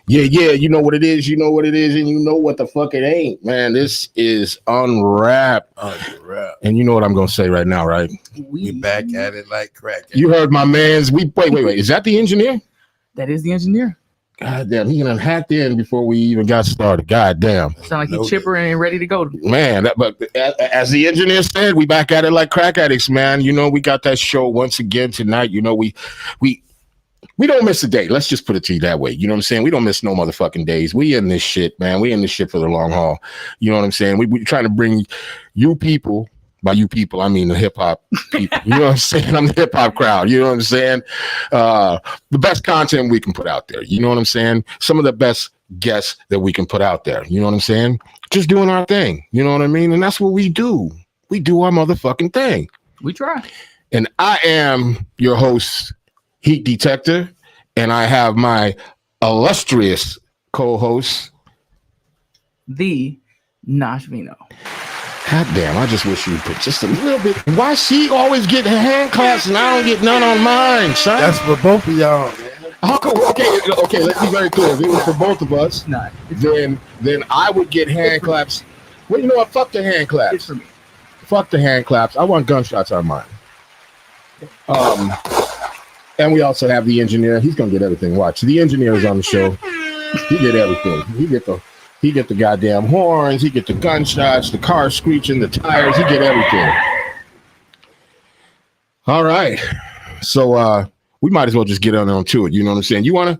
Yeah, you know what it is, and you know what the fuck it ain't, man. This is Unwrapped. And you know what I'm gonna say right now, right? We back at it like crack. You heard my man's. Wait. Is that the engineer? That is the engineer. God damn, he done hacked in before we even got started. God damn. Sound like he's chipper and ready to go. Man, but as the engineer said, we back at it like crack addicts, man. You know, we got that show once again tonight. You know, we don't miss a day. Let's just put it to you that way. You know what I'm saying? We don't miss no motherfucking days. We in this shit, man. We in this shit for the long haul. You know what I'm saying? We trying to bring you people. By you people, I mean the hip hop people. You know what I'm saying? I'm the hip hop crowd. You know what I'm saying? The best content we can put out there. You know what I'm saying? Some of the best guests that we can put out there. You know what I'm saying? Just doing our thing. You know what I mean? And that's what we do. We do our motherfucking thing. We try. And I am your host, Heat Detector, and I have my illustrious co-host, the Nashvino. God damn, I just wish you put just a little bit. Why she always get her hand claps and I don't get none on mine, son? That's for both of y'all, man. Okay, let's be very clear. If it was for both of us, then I would get hand claps. Well, you know what? Fuck the hand claps. It's for me. Fuck the hand claps. I want gunshots on mine. And we also have the engineer. He's gonna get everything. Watch. The engineer is on the show. He get everything. He get the goddamn horns. He get the gunshots, the car screeching, the tires. He get everything. All right. So we might as well just get on to it. You know what I'm saying? You wanna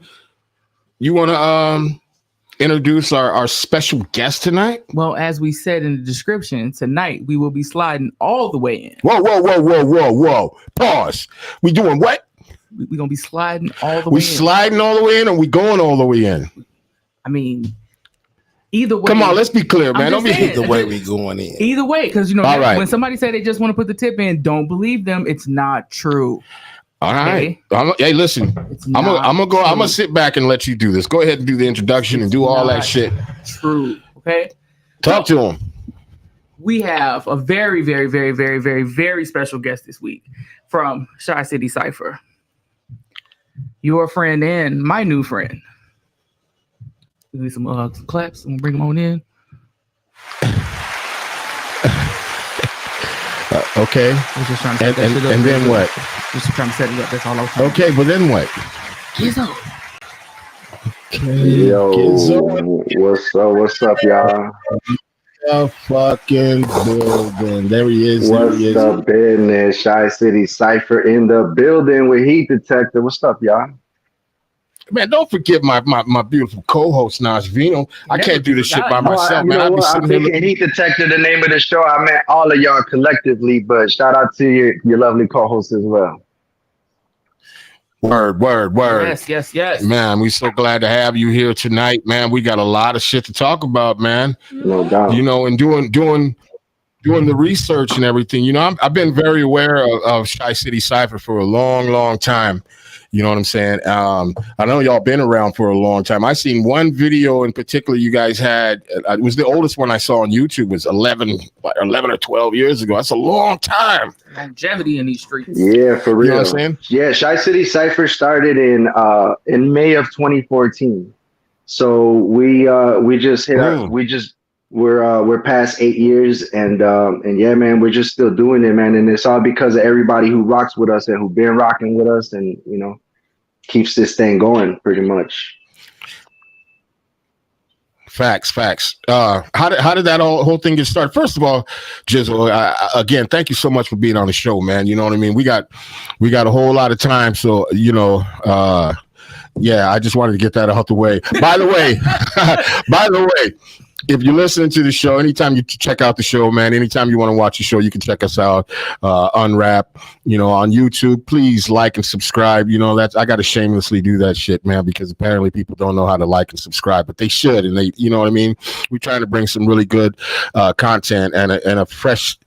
introduce our special guest tonight? Well, as we said in the description, tonight we will be sliding all the way in. Whoa. Pause. We doing what? We're gonna be sliding all the way in. We sliding all the way in, or we going all the way in? I mean, either way. Come on, let's be clear, man. Don't be the way we going in. Either way, because right. When somebody say they just want to put the tip in, don't believe them. It's not true. All right. Hey, listen. I'm gonna sit back and let you do this. Go ahead and do the introduction and do all that shit. True. Okay. Talk to him. We have a very, very, very, very, very, very special guest this week from CHICITYCYPHER. Your friend and my new friend. We need some claps. I'm gonna bring them on in. Okay. Just trying to set and then what? Just trying to set it up. That's all I was trying. Okay, but then what? GIZZO. Okay. Yo, GIZZO. what's up, y'all? The fucking building. There he is. What's up, business? CHICITYCYPHER in the building with Heat Detector. What's up, y'all? Man, don't forget my beautiful co-host Nashvino. I can't do this shit by myself, man. I'm thinking Heat Detector, the name of the show. I meant all of y'all collectively, but shout out to your lovely co-host as well. Word. Yes. Man, we so glad to have you here tonight, man. We got a lot of shit to talk about, man. No doubt. You know, and doing the research and everything. You know, I've been very aware of CHICITYCYPHER for a long time. You know what I'm saying? I know y'all been around for a long time. I seen one video in particular you guys had. It was the oldest one I saw on YouTube. Was 11 or 12 years ago. That's a long time. Longevity in these streets. Yeah, for real. You know what I'm saying? Yeah, CHICITYCYPHER started in May of 2014. So we just hit we're past 8 years and yeah, man, we're just still doing it, man. And it's all because of everybody who rocks with us and who been rocking with us and, you know, keeps this thing going pretty much. Facts. How did that whole thing get started? First of all, GIZZO, again, thank you so much for being on the show, man. You know what I mean? We got a whole lot of time. So, you know, yeah, I just wanted to get that out the way. By the way, if you're listening to the show, anytime you check out the show, man, anytime you want to watch the show, you can check us out, Unwrap, you know, on YouTube. Please like and subscribe. You know, I got to shamelessly do that shit, man, because apparently people don't know how to like and subscribe, but they should. And they, you know what I mean? We're trying to bring some really good content and a fresh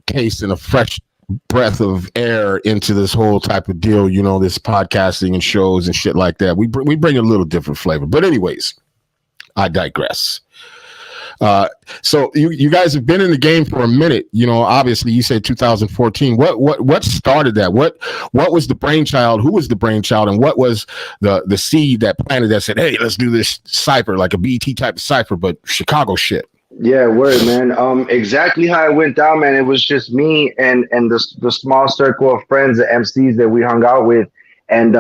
taste and a fresh breath of air into this whole type of deal, you know, this podcasting and shows and shit like that. We bring a little different flavor. But anyways, I digress. So you guys have been in the game for a minute. You know, obviously you said 2014. What started that? What was the brainchild? Who was the brainchild? And what was the seed that planted that said, hey, let's do this cipher, like a BT type of cipher, but Chicago shit? Yeah, word, man. Exactly how it went down, man. It was just me and the small circle of friends, the MCs that we hung out with. And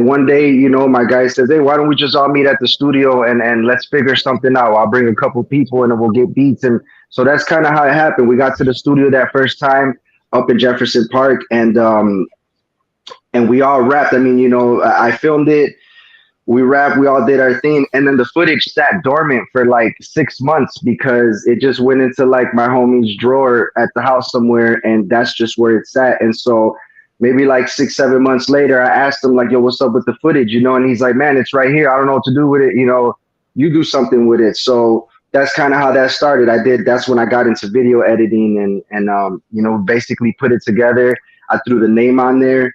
one day, you know, my guy says, hey, why don't we just all meet at the studio and let's figure something out. I'll bring a couple people and then we'll get beats. And so that's kind of how it happened. We got to the studio that first time up in Jefferson Park, and we all rapped. I mean, you know, I filmed it. We rapped, we all did our thing, and then the footage sat dormant for like 6 months because it just went into like my homie's drawer at the house somewhere, and that's just where it sat. And so maybe like 6-7 months later, I asked him like, yo, what's up with the footage, you know? And he's like, man, it's right here. I don't know what to do with it. You know, you do something with it. So that's kind of how that started. That's when I got into video editing and you know, basically put it together. I threw the name on there.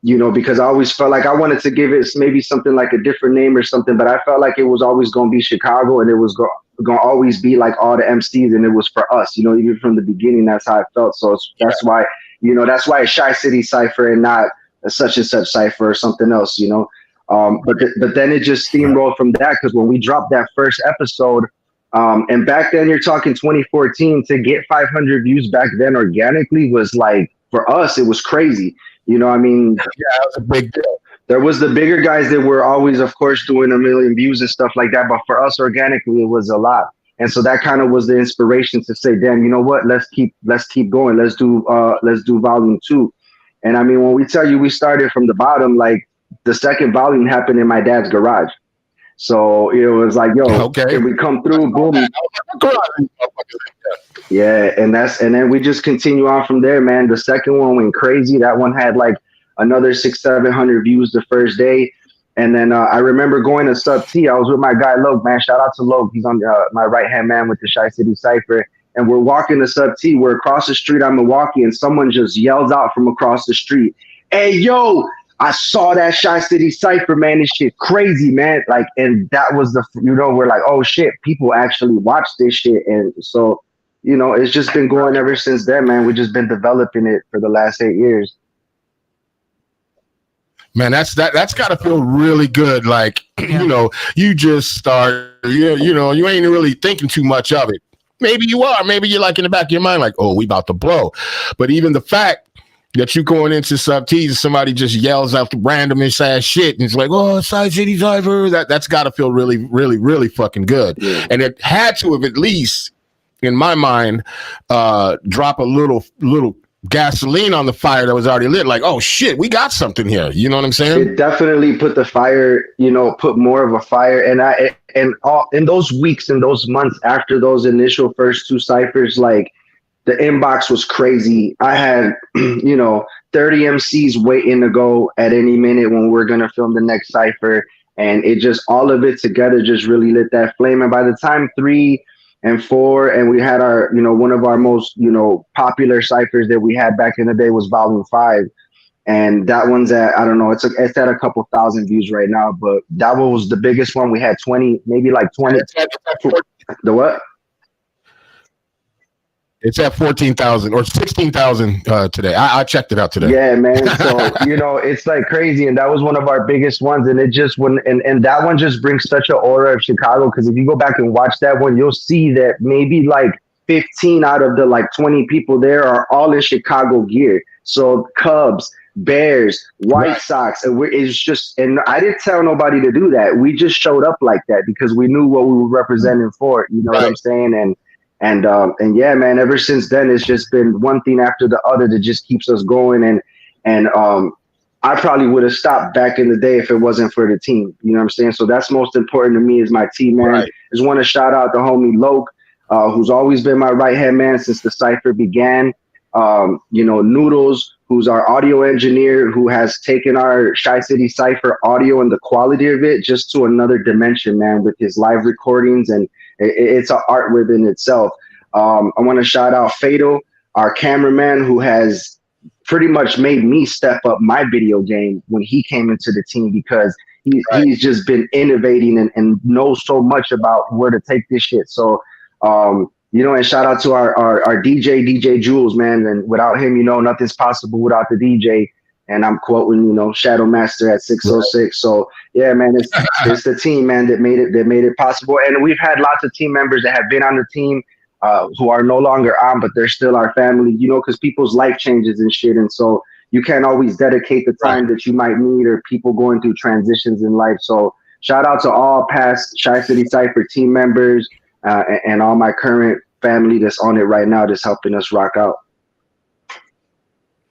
You know, because I always felt like I wanted to give it maybe something like a different name or something, but I felt like it was always going to be Chicago, and it was going to always be like all the MCs, and it was for us, you know, even from the beginning. That's how I felt. So that's why, you know, that's why it's Chi City Cypher and not a such and such Cypher or something else, you know. But then it just steamrolled from that, because when we dropped that first episode, and back then you're talking 2014, to get 500 views back then organically was like, for us, it was crazy. You know, I mean, yeah, that was a big deal. There was the bigger guys that were always, of course, doing 1 million views and stuff like that. But for us, organically, it was a lot. And so that kind of was the inspiration to say, damn, you know what? Let's keep going. Let's do volume 2. And I mean, when we tell you we started from the bottom, like the second volume happened in my dad's garage. So it was like, yo, okay, can we come through? Boom. Yeah, and then we just continue on from there, man. The second one went crazy. That one had like another 600-700 views the first day. And then I remember going to Sub T. I was with my guy Loke, man. Shout out to Loke. He's on my right hand man with the Chi City Cypher. And we're walking to Sub T. We're across the street on Milwaukee, and someone just yells out from across the street, "Hey, yo! I saw that Chi City Cypher, man. This shit crazy, man." Like, and that was you know, we're like, oh shit, people actually watch this shit. And so, you know, it's just been going ever since then, man. We've just been developing it for the last 8 years. Man, that's got to feel really good. Like, you know, you just start, you know, you ain't really thinking too much of it. Maybe you are. Maybe you're like in the back of your mind, like, oh, we about to blow. But even the fact that you going into Sub T's and somebody just yells out the randomest ass shit and it's like, oh, Chi City Cypher, that's got to feel really, really, really fucking good. Yeah. And it had to have, at least in my mind, drop a little gasoline on the fire that was already lit. Like, oh shit, we got something here. You know what I'm saying? It definitely put the fire, you know, put more of a fire. And all in those weeks and those months after those initial first 2 ciphers, like, the inbox was crazy. I had, you know, 30 MCs waiting to go at any minute when we're going to film the next cipher. And it just, all of it together just really lit that flame. And by the time 3 and 4, and we had our, you know, one of our most, you know, popular ciphers that we had back in the day was volume 5. And that one's at, I don't know, it's at a couple thousand views right now. But that one was the biggest one. We had 20, maybe like 20. The what? It's at 14,000 or 16,000 today. I checked it out today. Yeah, man. So, you know, it's like crazy. And that was one of our biggest ones. And it just and that one just brings such an aura of Chicago. Because if you go back and watch that one, you'll see that maybe like 15 out of the like 20 people there are all in Chicago gear. So Cubs, Bears, White Sox. And it's just, and I didn't tell nobody to do that. We just showed up like that because we knew what we were representing for. You know what I'm saying? And yeah, man, ever since then, it's just been one thing after the other that just keeps us going. And I probably would have stopped back in the day if it wasn't for the team. You know what I'm saying? So that's most important to me is my team, man. Right. I just want to shout out the homie Loke, who's always been my right-hand man since the Cypher began. You know, Noodles, who's our audio engineer, who has taken our Chi City Cypher audio and the quality of it just to another dimension, man, with his live recordings. And it's an art within itself. I want to shout out Fatal, our cameraman, who has pretty much made me step up my video game when he came into the team, because he's just been innovating and knows so much about where to take this shit. So, you know, and shout out to our DJ Jules, man. And without him, you know, nothing's possible without the DJ. And I'm quoting, you know, Shadow Master at 606. So yeah, man, it's the team, man, that made it possible. And we've had lots of team members that have been on the team who are no longer on, but they're still our family, you know, because people's life changes and shit. And so you can't always dedicate the time that you might need, or people going through transitions in life. So shout out to all past Chi City Cypher team members and all my current family that's on it right now, that's helping us rock out.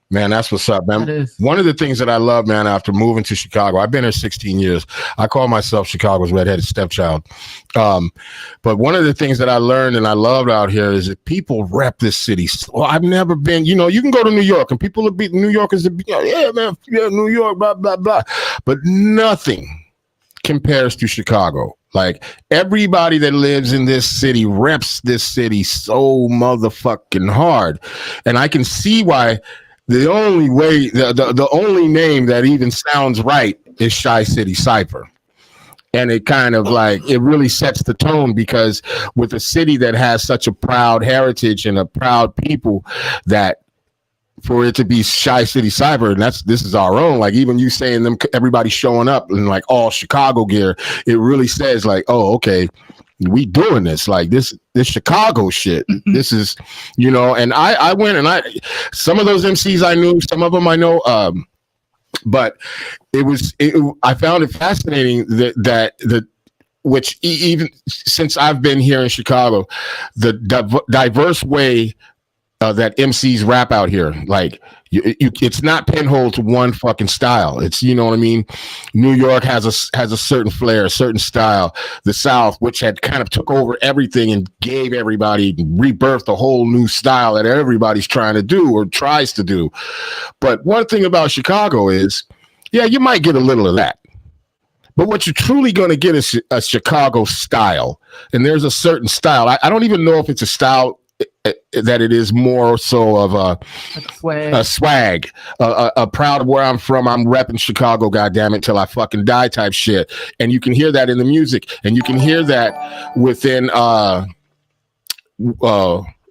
Man, that's what's up, man. One of the things that I love, man, after moving to Chicago, I've been here 16 years. I call myself Chicago's redheaded stepchild. But one of the things that I learned and I loved out here is that people rep this city. So I've never been, you know, you can go to New York and people will be New Yorkers, yeah, man, yeah, New York, blah, blah, blah. But nothing compares to Chicago. Like, everybody that lives in this city reps this city so motherfucking hard. And I can see why. The only way, the only name that even sounds right is Chi City Cypher. And it kind of like, it really sets the tone, because with a city that has such a proud heritage and a proud people, that for it to be Chi City Cypher, and this is our own, like even you saying them, everybody showing up in like all Chicago gear, it really says like, oh, okay, we doing this, like this Chicago shit. This is, you know, and I went and some of those MCs I knew, some of them I know, but I found it fascinating that which even since I've been here in Chicago, the diverse way that MCs rap out here, like it's not pinholed to one fucking style. It's, you know what I mean? New York has a certain flair, a certain style. The South, which had kind of took over everything and gave everybody, rebirthed a whole new style that everybody's trying to do or tries to do. But one thing about Chicago is, yeah, you might get a little of that. But what you're truly going to get is a Chicago style. And there's a certain style. I don't even know if it's a style that it is more so of a swag, a proud of where I'm from. I'm repping Chicago, goddammit, till I fucking die type shit. And you can hear that in the music, and you can hear that within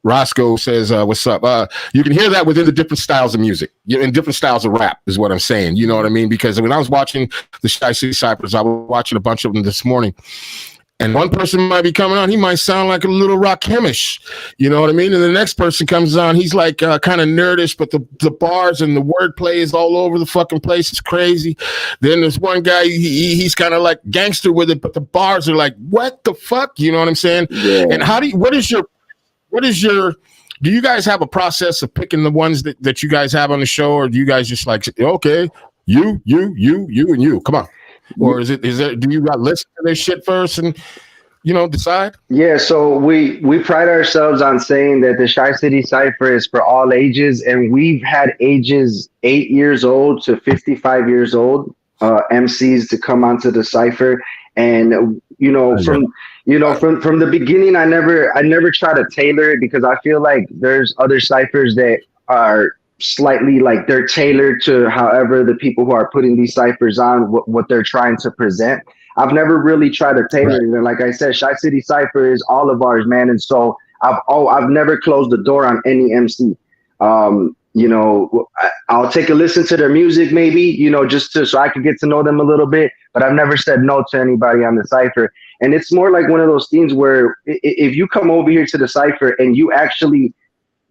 Roscoe says, what's up? You can hear that within the different styles of music, in different styles of rap is what I'm saying. You know what I mean? Because when I was watching the Chi City Cyphers, I was watching a bunch of them this morning. And one person might be coming on, he might sound like a little Rakim-ish, you know what I mean? And the next person comes on, he's like kind of nerdish, but the bars and the wordplay is all over the fucking place. It's crazy. Then there's one guy, he's kind of like gangster with it, but the bars are like, what the fuck? You know what I'm saying? Yeah. And do you guys have a process of picking the ones that you guys have on the show, or do you guys just like, okay, you, and you, come on? Or do you got listen to this shit first and, you know, decide? Yeah, so we pride ourselves on saying that the Chi City Cypher is for all ages, and we've had ages 8 years old to 55 years old MCs to come onto the Cypher. And from the beginning, I never try to tailor it, because I feel like there's other ciphers that are slightly like they're tailored to however the people who are putting these ciphers on what they're trying to present. I've never really tried to tailor it, and like I said, Chi City Cypher is all of ours, man. And so I've never closed the door on any MC. I'll take a listen to their music, maybe, just so I can get to know them a little bit, but I've never said no to anybody on the Cypher. And it's more like one of those things where if you come over here to the Cypher and you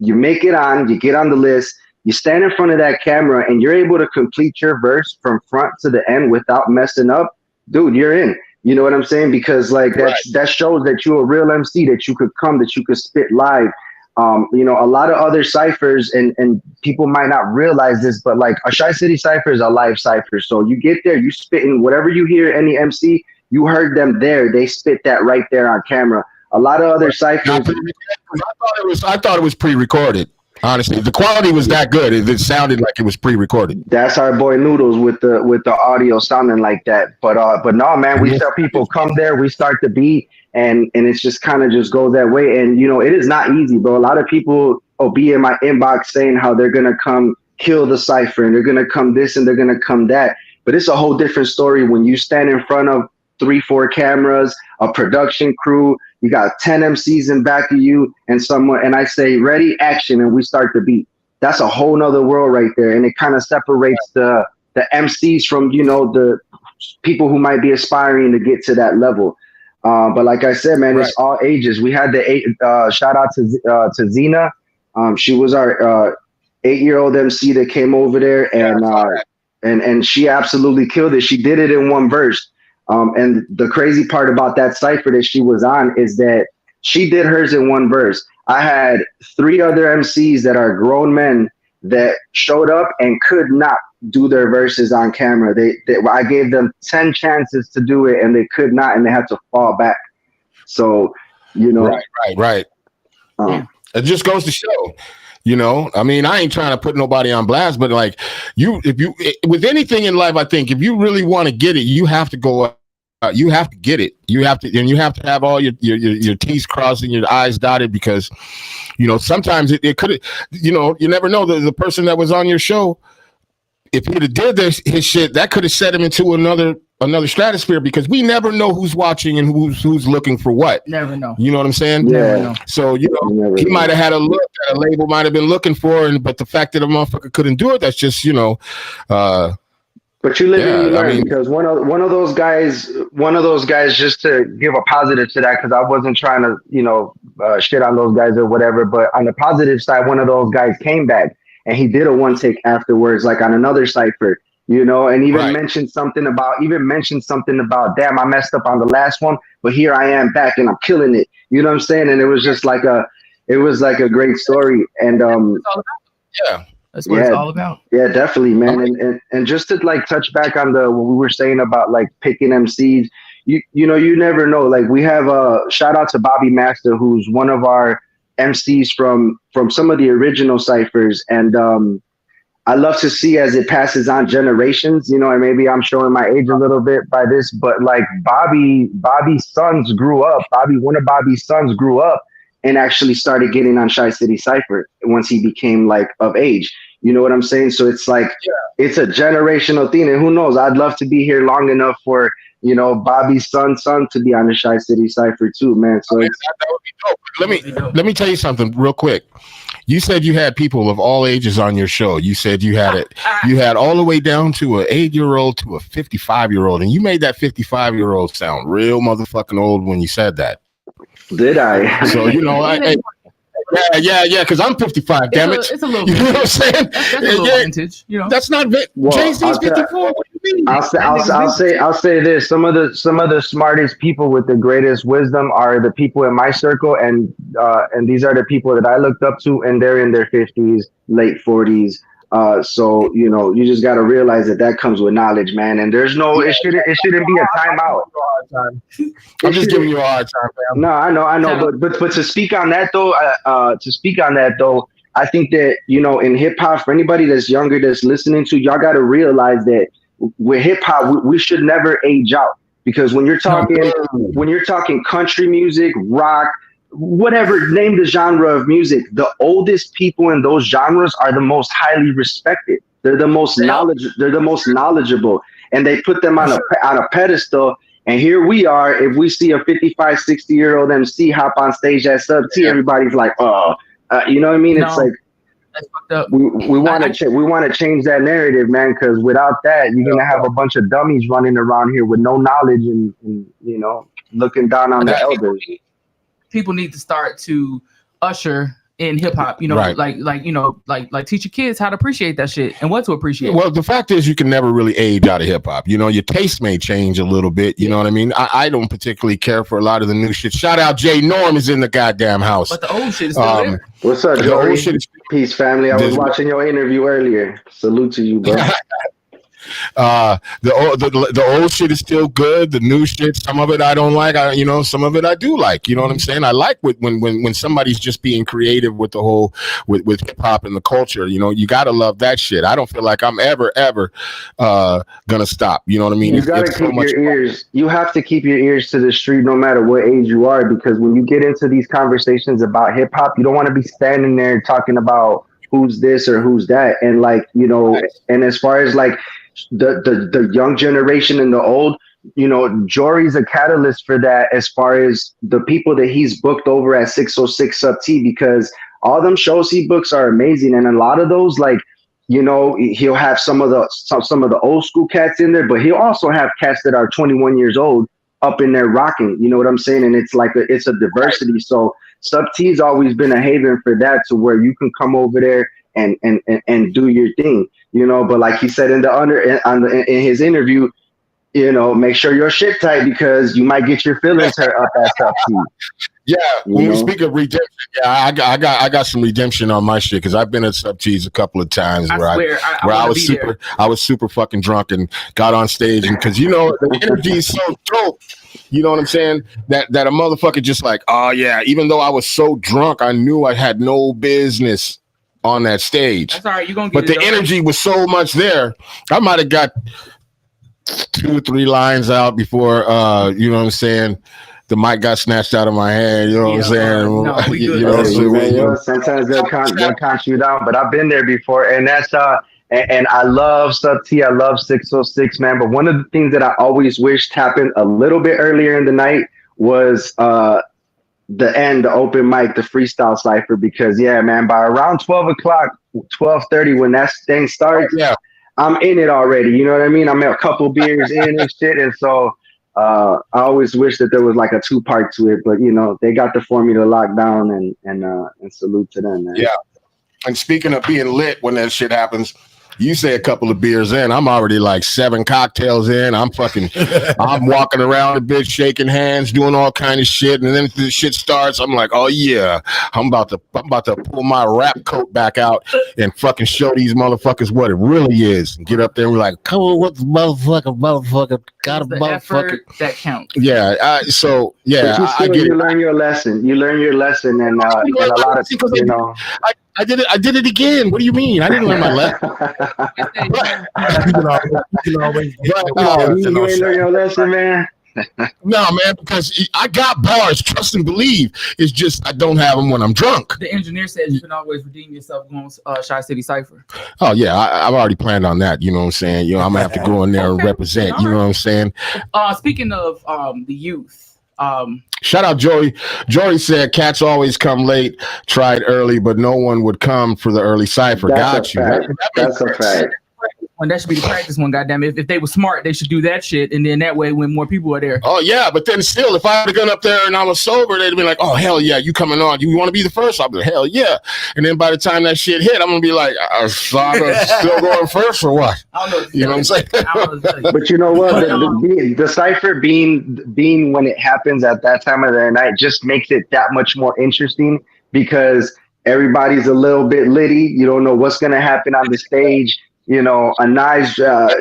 make it on, you get on the list, you stand in front of that camera and you're able to complete your verse from front to the end without messing up, dude, you're in. You know what I'm saying? Because that shows that you're a real MC, that you could come, that you could spit live. A lot of other ciphers, and people might not realize this, but like a Chi City Cypher is a live cipher. So you get there, you spit in whatever you hear any MC, you heard them there, they spit that right there on camera. A lot of other ciphers. I thought it was pre-recorded. Honestly, the quality was that good. It sounded like it was pre-recorded. That's our boy Noodles with the audio sounding like that. But no, man, we tell people come there, we start the beat, and it's just kind of just goes that way. And it is not easy, bro. A lot of people will be in my inbox saying how they're gonna come kill the cipher and they're gonna come this and they're gonna come that. But it's a whole different story when you stand in front of 3-4 cameras, a production crew, you got 10 MCs in back of you, and someone, and I say, ready, action, and we start the beat. That's a whole nother world right there. And it kind of separates the MCs from, you know, the people who might be aspiring to get to that level. But like I said, man, it's all ages. We had the shout out to Zena. She was our 8-year-old MC that came over there, and she absolutely killed it. She did it in one verse. And the crazy part about that cypher that she was on is that she did hers in one verse. I had 3 other MCs that are grown men that showed up and could not do their verses on camera. I gave them 10 chances to do it, and they could not, and they had to fall back. So, you know, right. It just goes to show. You know, I mean, I ain't trying to put nobody on blast, but like with anything in life, I think if you really want to get it, you have to go. You have to get it. You have to have all your T's crossed and your I's dotted, because, you know, sometimes it could, you know, you never know the person that was on your show. If he'd have did his shit, that could have set him into another stratosphere, because we never know who's watching and who's looking for what. Never know. You know what I'm saying? Yeah. Never know. So, you know, he might have had a look that a label might have been looking for, but the fact that a motherfucker couldn't do it, that's just, you know, but you live and you learn, because one of those guys, just to give a positive to that, because I wasn't trying to, you know, shit on those guys or whatever, but on the positive side, one of those guys came back and he did a one take afterwards, like on another cypher, you know, and even mentioned something about, damn, I messed up on the last one, but here I am back and I'm killing it. You know what I'm saying? And it was just like a great story. And that's what it's all about. Yeah, definitely, man. And just to like touch back on what we were saying about like picking MCs, you know, you never know. Like we have a shout out to Bobby Master, who's one of our MCs from some of the original ciphers. And I love to see as it passes on generations, you know, and maybe I'm showing my age a little bit by this, but like Bobby's sons grew up. One of Bobby's sons grew up and actually started getting on Chi City Cypher once he became like of age. You know what I'm saying? So it's like, it's a generational thing. And who knows, I'd love to be here long enough for, you know, Bobby's son to be on the Chi City Cypher too, man. So that would be dope. Let me tell you something real quick. You said you had people of all ages on your show. You said you had all the way down to an 8-year-old to a 55-year-old, and you made that 55-year-old sound real motherfucking old when you said that. Did I? So, you know, yeah, because I'm 55, damn it. It's a little, you know what I'm saying? That's a little vintage, you know. That's not Jay-Z's 54. What do you mean? I'll say this. Some of the smartest people with the greatest wisdom are the people in my circle, and these are the people that I looked up to, and they're in their 50s, late 40s. So, you know, you just got to realize that comes with knowledge, man. And there's no, it shouldn't be a timeout. I'm just giving you a hard time, man. No, I know. But to speak on that though, I think that, you know, in hip hop, for anybody that's younger, that's listening to, y'all got to realize that with hip hop, we should never age out, because when you're talking country music, rock, whatever, name the genre of music, the oldest people in those genres are the most highly respected. They're the most knowledgeable, and they put them on a pedestal. And here we are, if we see a 55, 60-year-old MC hop on stage at Sub T, everybody's like, you know what I mean? It's like, we want to change that narrative, man, because without that, you're going to have a bunch of dummies running around here with no knowledge and you know, looking down on the elders. People need to start to usher in hip hop, you know, like teach your kids how to appreciate that shit and what to appreciate. Well, the fact is, you can never really age out of hip hop. You know, your taste may change a little bit. You know what I mean? I don't particularly care for a lot of the new shit. Shout out Jay Norm is in the goddamn house. But the old shit is still there. What's up, Joey? Peace, family. I was watching your interview earlier. Salute to you, bro. The old shit is still good. The new shit, some of it I don't like. Some of it I do like. You know what I'm saying? I like when somebody's just being creative with the whole with hip hop and the culture. You know, you gotta love that shit. I don't feel like I'm ever gonna stop. You know what I mean? You gotta keep your ears. You have to keep your ears to the street, no matter what age you are, because when you get into these conversations about hip hop, you don't want to be standing there talking about who's this or who's that, and like, you know, and as far as like, the young generation and the old. You know, Jory's a catalyst for that as far as the people that he's booked over at 606 Sub T, because all them shows he books are amazing, and a lot of those, like, you know, he'll have some of the old school cats in there, but he'll also have cats that are 21 years old up in there rocking. You know what I'm saying? And it's like it's a diversity. So Sub T's always been a haven for that, to where you can come over there and do your thing. You know, but like he said in his interview, you know, make sure your shit tight, because you might get your feelings hurt up at Sub T. Yeah, when we speak of redemption, yeah, I got some redemption on my shit, because I've been at Sub T's a couple of times where I was super fucking drunk and got on stage, and because, you know, the energy is so dope. You know what I'm saying? That a motherfucker just like, oh yeah, even though I was so drunk, I knew I had no business on that stage. That's all right, you're gonna get but the energy was so much there, I might have got 2 or 3 lines out before you know what I'm saying, the mic got snatched out of my hand. You know what I'm saying? No, sometimes they'll count you down, but I've been there before, and that's and I love Sub T, I love 606, man. But one of the things that I always wished happened a little bit earlier in the night was the open mic, the freestyle cipher, because yeah, man, by around 12 o'clock, 12:30, when that thing starts, I'm in it already. You know what I mean? I'm a couple beers in and shit, and so I always wish that there was like a 2-part to it, but you know, they got the formula locked down, and salute to them, man. Yeah. And speaking of being lit when that shit happens, you say a couple of beers in, I'm already like 7 cocktails in. I'm walking around a bit, shaking hands, doing all kind of shit. And then the shit starts, I'm like, oh yeah, I'm about to pull my rap coat back out and fucking show these motherfuckers what it really is. And get up there and we're like, come on, what the motherfucker, got a motherfucker. That counts. Yeah. So yeah, I get it. You learn your lesson. And a lot of, you know. I did it again. What do you mean? I didn't learn my lesson. You ain't learn your lesson, man. No, man, because I got bars. Trust and believe. It's just I don't have them when I'm drunk. The engineer says you can always redeem yourself going Shy City Cypher. Oh yeah, I've already planned on that. You know what I'm saying? You know, I'm gonna have to go in there and represent. You know what I'm saying? Speaking of the youth. Shout out Joey. Joey said cats always come late, tried early, but no one would come for the early cipher. That's a fact. When that should be the practice one, goddamn it. If they were smart, they should do that shit, and then that way, when more people are there. Oh yeah, but then still, if I had gone up there and I was sober, they'd be like, "Oh hell yeah, you coming on? You want to be the first?" I'll be like, "Hell yeah!" And then by the time that shit hit, I'm gonna be like, "So I'm still going first or what?" I don't know. You know what I'm saying? But you know what? The cipher being when it happens at that time of the night just makes it that much more interesting, because everybody's a little bit litty. You don't know what's gonna happen on the stage. You know, a nice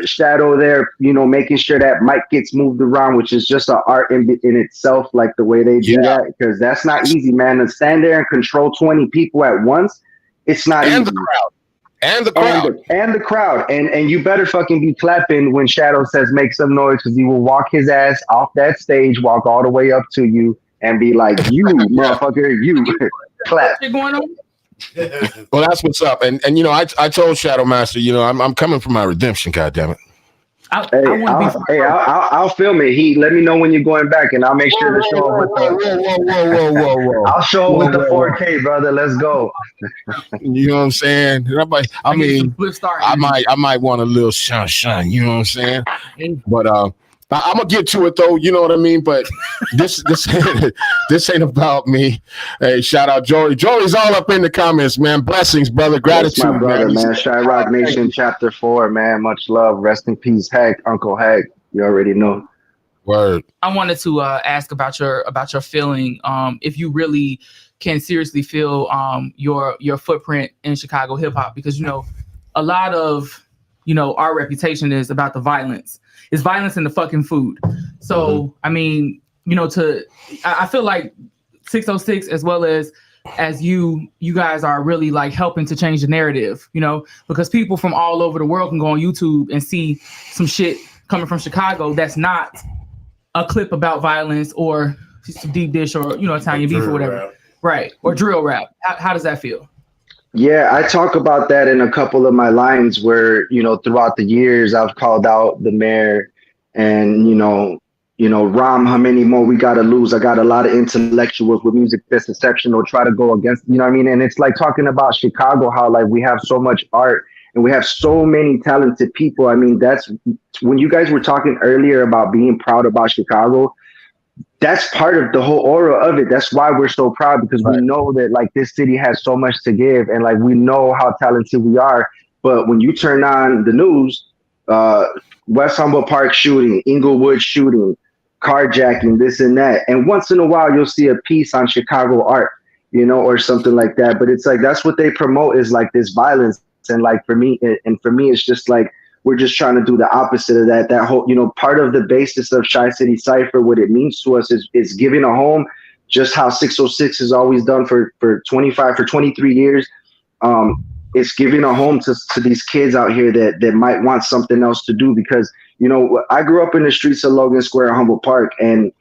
shadow there, you know, making sure that mic gets moved around, which is just an art in itself, like the way they do that, because that's not easy, man. To stand there and control 20 people at once, it's not easy. And the crowd. And you better fucking be clapping when Shadow says make some noise, because he will walk his ass off that stage, walk all the way up to you, and be like, you motherfucker, you clap. What's going on? Well, that's what's up, and you know, I told Shadow Master, you know, I'm coming for my redemption. God damn it! I'll film it. Let me know when you're going back, and I'll make sure to show up with the. I'll show up with the 4K, brother. Let's go. You know what I'm saying? I might want a little shine. You know what I'm saying? But I'm gonna get to it though, you know what I mean. But this ain't about me. Hey, shout out Jory. Jory's all up in the comments, man. Blessings, brother. Gratitude, my brother, man. Chirac Nation, Chapter 4, man. Much love. Rest in peace, Hank, Uncle Hank. You already know. Word. I wanted to ask about your feeling. If you really can seriously feel your footprint in Chicago hip hop, because you know a lot of our reputation is about the violence. It's violence in the fucking food. So, I mean, I feel like 606 as well as you guys are really like helping to change the narrative, because people from all over the world can go on YouTube and see some shit coming from Chicago that's not a clip about violence or some deep dish or, Italian beef or whatever. Rap. Right. Or drill rap. How does that feel? Yeah, I talk about that in a couple of my lines where, throughout the years I've called out the mayor and, Ram, how many more we gotta lose? I got a lot of intellectuals with music that's exceptional, try to go against, you know what I mean? And it's like talking about Chicago, how like we have so much art and we have so many talented people. I mean, that's when you guys were talking earlier about being proud about Chicago. That's part of the whole aura of it. That's why we're so proud, because we know that like this city has so much to give, and like we know how talented we are. But when you turn on the news, West Humboldt Park shooting, Inglewood shooting, carjacking, this and that, and once in a while you'll see a piece on Chicago art, or something like that. But it's like that's what they promote, is like this violence. And like for me, it's just like we're just trying to do the opposite of that. That whole, part of the basis of Chi City Cypher, what it means to us is giving a home, just how 606 has always done for 23 years. It's giving a home to these kids out here that might want something else to do, because, I grew up in the streets of Logan Square, Humboldt Park, and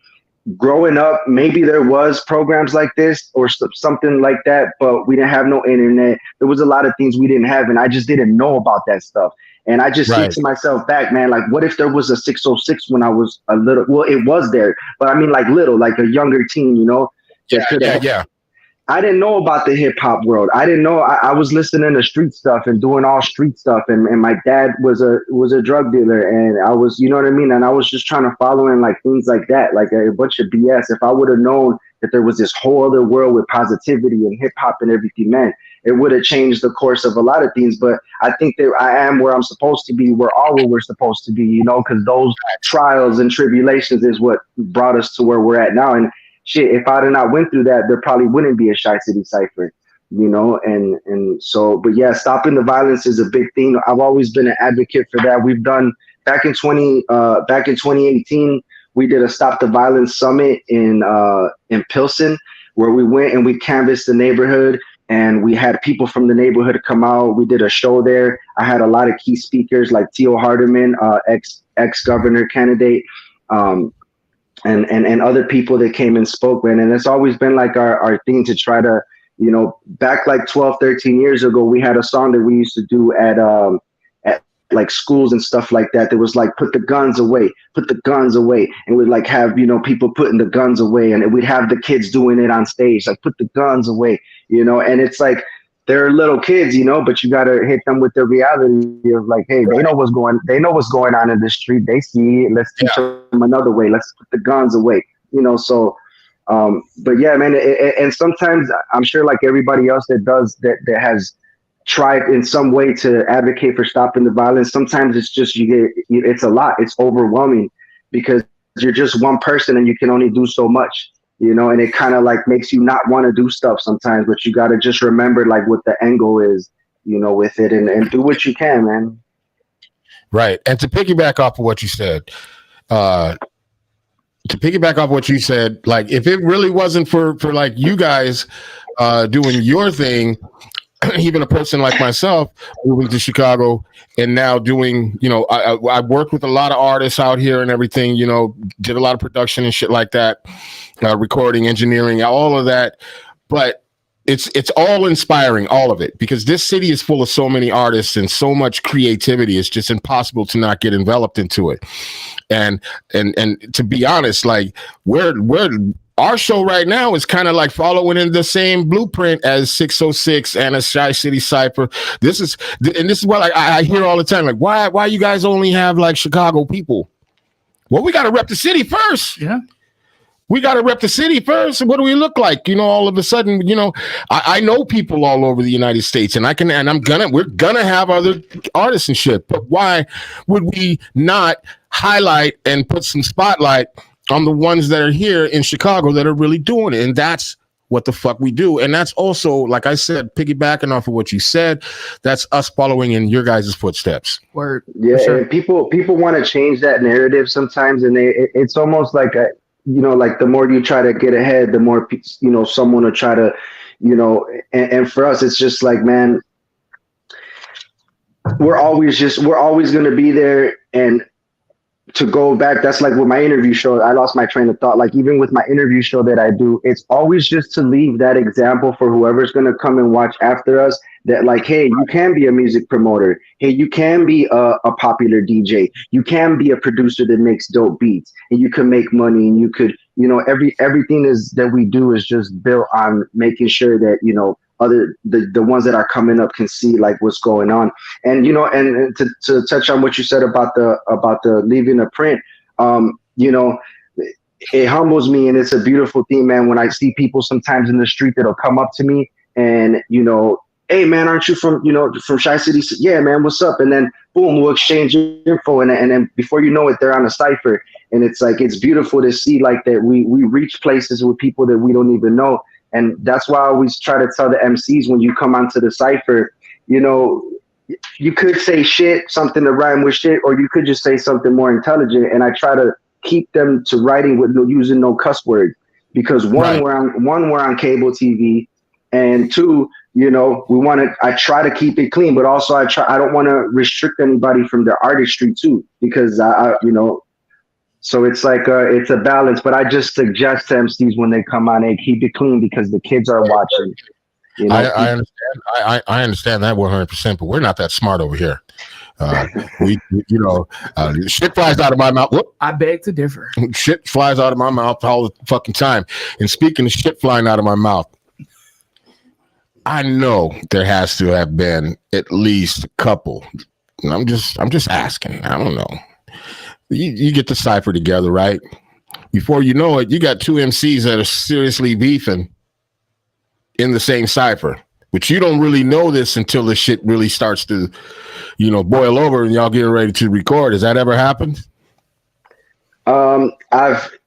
growing up, maybe there was programs like this or something like that, but we didn't have no internet. There was a lot of things we didn't have, and I just didn't know about that stuff. And I just think to myself back, man, like, what if there was a 606 when I was a little, well, it was there, but I mean, like little, like a younger teen, Yeah. I didn't know about the hip hop world. I didn't know. I was listening to street stuff and doing all street stuff. And my dad was a drug dealer, and I was, you know what I mean? And I was just trying to follow in like things like that, like a bunch of BS. If I would have known that there was this whole other world with positivity and hip hop and everything, man, it would have changed the course of a lot of things. But I think that I am where I'm supposed to be. We're all where we're supposed to be, because those trials and tribulations is what brought us to where we're at now. And shit, if I had not went through that, there probably wouldn't be a Chi City Cypher, and so, but yeah, stopping the violence is a big thing. I've always been an advocate for that. We've done back in 2018, we did a Stop the Violence Summit in Pilsen, where we went and we canvassed the neighborhood, and we had people from the neighborhood come out. We did a show there. I had a lot of key speakers like Theo Hardeman, ex-governor candidate, and other people that came and spoke, man. And it's always been like our thing to try to, back like 12, 13 years ago, we had a song that we used to do at like schools and stuff like that. That was like, put the guns away. And we'd like have, people putting the guns away, and we'd have the kids doing it on stage, like, put the guns away, and it's like, they're little kids, but you got to hit them with the reality of like, hey, they know what's going on in the street. They see it. Let's teach them another way. Let's put the guns away, so, but yeah, man. And sometimes I'm sure like everybody else that has tried in some way to advocate for stopping the violence, sometimes it's just, it's a lot. It's overwhelming because you're just one person and you can only do so much. And it kind of like makes you not want to do stuff sometimes, but you got to just remember like what the end goal is, with it, and do what you can, man. Right. And to piggyback off of what you said, like if it really wasn't for like you guys doing your thing, even a person like myself moving to Chicago and now doing, I worked with a lot of artists out here and everything, did a lot of production and shit like that, recording, engineering, all of that. But it's all inspiring, all of it, because this city is full of so many artists and so much creativity. It's just impossible to not get enveloped into it. And to be honest, like we're our show right now is kind of like following in the same blueprint as 606 and a Chi City Cypher. This is what I hear all the time. Like, why you guys only have like Chicago people? Well, we got to rep the city first. Yeah. We got to rep the city first. What do we look like? All of a sudden, I know people all over the United States, and we're gonna have other artists and shit. But why would we not highlight and put some spotlight on the ones that are here in Chicago that are really doing it? And that's what the fuck we do. And that's also, like I said, piggybacking off of what you said, that's us following in your guys' footsteps. Word. Yeah, sure. and people want to change that narrative sometimes, and it's almost like like the more you try to get ahead, the more someone will try to, and for us, it's just like, man, we're always going to be there. And to go back, that's like with my interview show, I lost my train of thought. Like even with my interview show that I do, it's always just to leave that example for whoever's going to come and watch after us, that like, hey, you can be a music promoter. Hey, you can be a popular DJ. You can be a producer that makes dope beats, and you can make money, and you could, you know, everything is that we do is just built on making sure that, you know, the ones that are coming up can see like what's going on. And you know, and to touch on what you said about the leaving a print, you know, it humbles me, and it's a beautiful thing, man, when I see people sometimes in the street that'll come up to me and, you know, hey man, aren't you from, you know, from Chi City? Yeah man, what's up? And then boom, we'll exchange info, and then before you know it, they're on a cipher. And it's like, it's beautiful to see like that we reach places with people that we don't even know. And that's why I always try to tell the MCs when you come onto the cipher, you know, you could say shit, something to rhyme with shit, or you could just say something more intelligent. And I try to keep them to writing with using no cuss word, because one, we're on cable TV, and two, you know, I try to keep it clean, but also I don't want to restrict anybody from their artistry too, because I you know, so it's like it's a balance. But I just suggest to MCs when they come on, hey, keep it clean because the kids are watching. You know? I understand. I understand that 100%, but we're not that smart over here. You know, shit flies out of my mouth. Whoop. I beg to differ. Shit flies out of my mouth all the fucking time. And speaking of shit flying out of my mouth, I know there has to have been at least a couple. And I'm just asking. I don't know. You get the cipher together, right? Before you know it, you got two MCs that are seriously beefing in the same cipher, but you don't really know this until the shit really starts to, you know, boil over and y'all getting ready to record. Has that ever happened?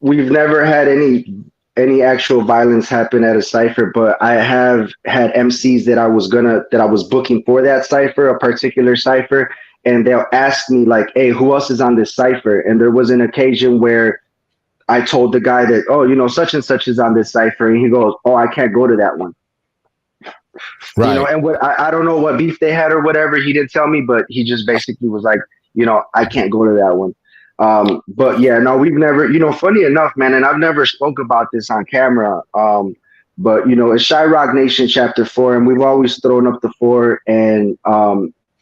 We've never had any actual violence happen at a cipher, but I have had MCs that I was booking for that cipher, a particular cipher, and they'll ask me like, hey, who else is on this cipher? And there was an occasion where I told the guy that, oh, you know, such and such is on this cipher, and he goes, oh, I can't go to that one. Right. You know, and what I don't know what beef they had or whatever. He didn't tell me, but he just basically was like, you know, I can't go to that one. But yeah, no, we've never, you know, funny enough, man, and I've never spoke about this on camera. But you know, it's Shy Rock Nation Chapter 4, and we've always thrown up the 4, and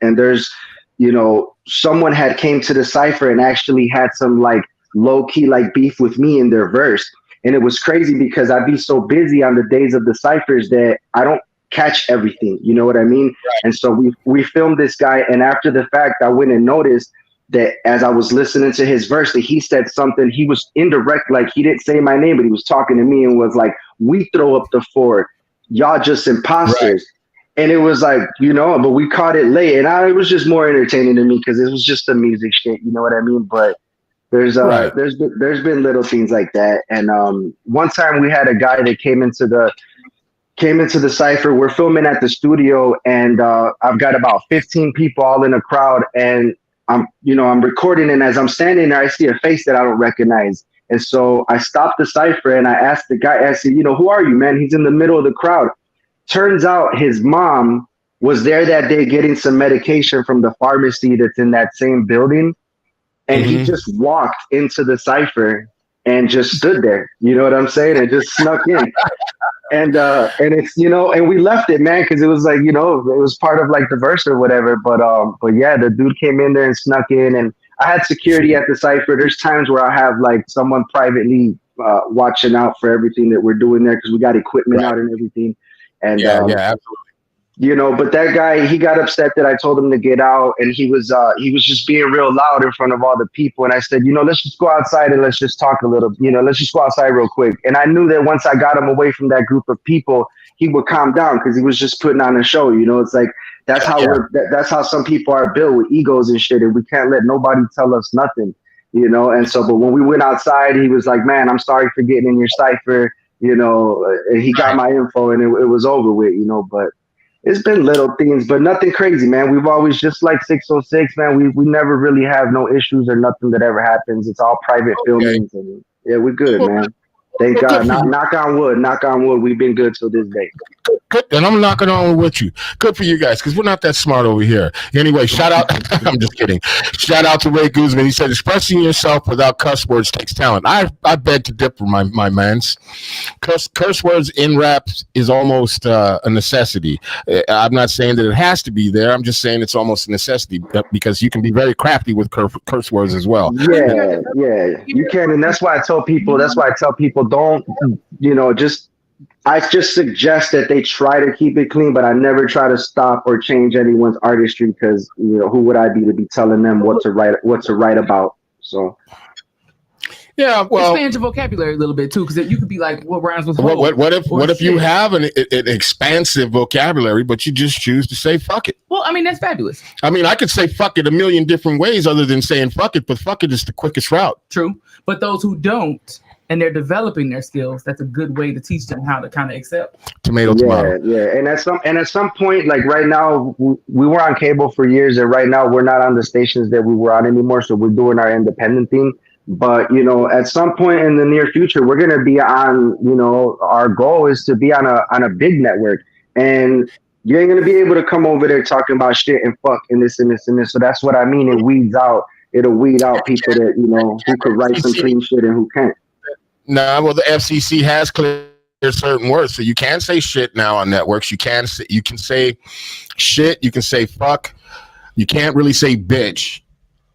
there's, you know, someone had came to the cipher and actually had some like low key like beef with me in their verse. And it was crazy because I'd be so busy on the days of the ciphers that I don't catch everything. You know what I mean? Right. And so we filmed this guy, and after the fact, I went and noticed that as I was listening to his verse, that he said something, he was indirect, like he didn't say my name, but he was talking to me and was like, we throw up the 4, y'all just imposters. Right. And it was like, you know, but we caught it late, and it was just more entertaining to me because it was just the music shit, you know what I mean? But there's been little things like that. And one time we had a guy that came into the cipher. We're filming at the studio, and I've got about 15 people all in a crowd, and I'm recording, and as I'm standing there, I see a face that I don't recognize. And so I stopped the cipher and I asked the guy, I said, you know, who are you, man? He's in the middle of the crowd. Turns out his mom was there that day getting some medication from the pharmacy that's in that same building. And he just walked into the cipher and just stood there. You know what I'm saying? And just snuck in. And it's, you know, and we left it, man, because it was like, you know, it was part of like the verse or whatever. But yeah, the dude came in there and snuck in, and I had security at the cipher. There's times where I have like someone privately watching out for everything that we're doing there because we got equipment out and everything. And yeah, absolutely. You know, but that guy, he got upset that I told him to get out, and he was just being real loud in front of all the people. And I said, you know, let's just go outside and let's just talk a little, you know, let's just go outside real quick. And I knew that once I got him away from that group of people, he would calm down because he was just putting on a show. You know, it's like, that's how that's how some people are built, with egos and shit. And we can't let nobody tell us nothing, you know? And so, but when we went outside, he was like, man, I'm sorry for getting in your cipher, you know, and he got my info, and it was over with, you know, but it's been little things, but nothing crazy, man. We've always, just like 606, man, we never really have no issues or nothing that ever happens. It's all private filmings, and yeah, we're good, man. Thank God. Knock on wood. We've been good till this day. Good, and I'm knocking on with you. Good for you guys, because we're not that smart over here. Anyway, shout out. I'm just kidding. Shout out to Ray Guzman. He said, expressing yourself without cuss words takes talent. I beg to differ, my mans. Curse words in rap is almost a necessity. I'm not saying that it has to be there. I'm just saying it's almost a necessity because you can be very crafty with curse words as well. Yeah, you can, and that's why I tell people. Don't, I just suggest that they try to keep it clean, but I never try to stop or change anyone's artistry because who would I be to be telling them what to write about? So. Yeah, well, expand your vocabulary a little bit too, because you could be like, what rhymes with what if you have an expansive vocabulary, but you just choose to say fuck it? Well, I mean, that's fabulous. I mean, I could say fuck it a million different ways other than saying fuck it, but fuck it is the quickest route. True, but those who don't and they're developing their skills, that's a good way to teach them how to kind of accept. Tomato. Yeah. And at some point, like right now, we were on cable for years, and right now we're not on the stations that we were on anymore, so we're doing our independent thing. But, at some point in the near future, we're going to be on, our goal is to be on a big network. And you ain't going to be able to come over there talking about shit and fuck and this and this and this. So that's what I mean. It'll weed out people that, who could write some clean shit and who can't. Nah, well, the FCC has cleared certain words. So you can say shit now on networks. You can say shit. You can say fuck. You can't really say bitch.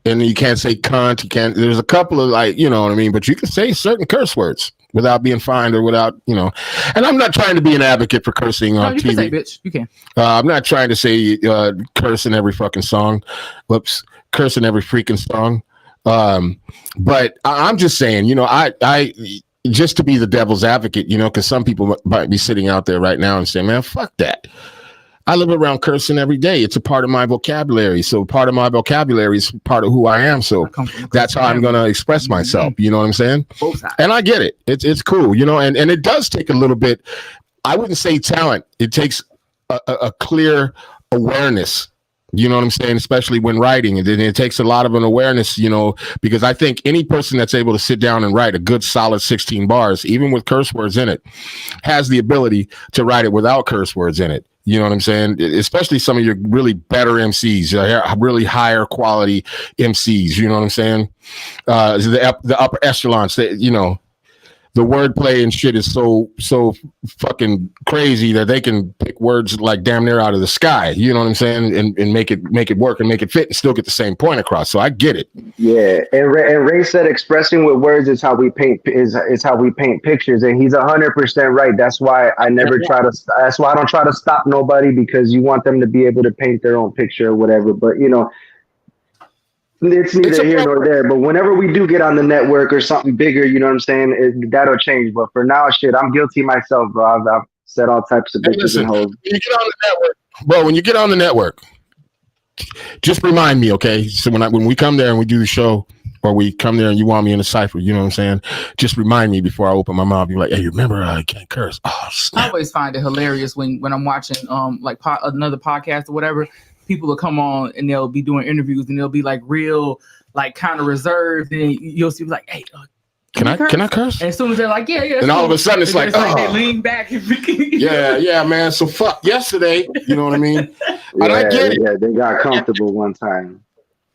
And you can't say cunt. There's a couple of but you can say certain curse words without being fined or without, and I'm not trying to be an advocate for cursing on TV. You can say bitch. You can. I'm not trying to say curse in every fucking song. Curse in every freaking song. But I'm just saying, I just to be the devil's advocate, because some people might be sitting out there right now and saying, man, fuck that. I live around cursing every day. It's a part of my vocabulary. So part of my vocabulary is part of who I am. So that's how I'm going to express myself. You know what I'm saying? And I get it. It's cool, and it does take a little bit. I wouldn't say talent. It takes a clear awareness. You know what I'm saying? Especially when writing. And it takes a lot of an awareness, because I think any person that's able to sit down and write a good solid 16 bars, even with curse words in it, has the ability to write it without curse words in it. You know what I'm saying? Especially some of your really better MCs, really higher quality MCs. You know what I'm saying? The upper echelons, the wordplay and shit is so fucking crazy that they can pick words like damn near out of the sky. You know what I'm saying? And make it work and make it fit and still get the same point across. So I get it. Yeah, and Ray said expressing with words is how we paint pictures, and he's 100% right. That's why I never try to. That's why I don't try to stop nobody, because you want them to be able to paint their own picture or whatever. But it's neither here nor there. But whenever we do get on the network or something bigger, you know what I'm saying, that'll change. But for now, shit, I'm guilty myself, bro. I've said all types of bitches and hoes. When you get on the network, just remind me, okay? So when we come there and we do the show, or we come there and you want me in a cipher, you know what I'm saying? Just remind me before I open my mouth. Be like, hey, remember I can't curse. Oh, snap. I always find it hilarious when I'm watching another podcast or whatever. People will come on and they'll be doing interviews and they'll be like real, like kind of reserved, and you'll see like, hey, can I curse? And as soon as they're like, yeah, and all of a sudden it's like they lean back. yeah, man. So fuck yesterday, you know what I mean? And I get it. Yeah, they got comfortable one time.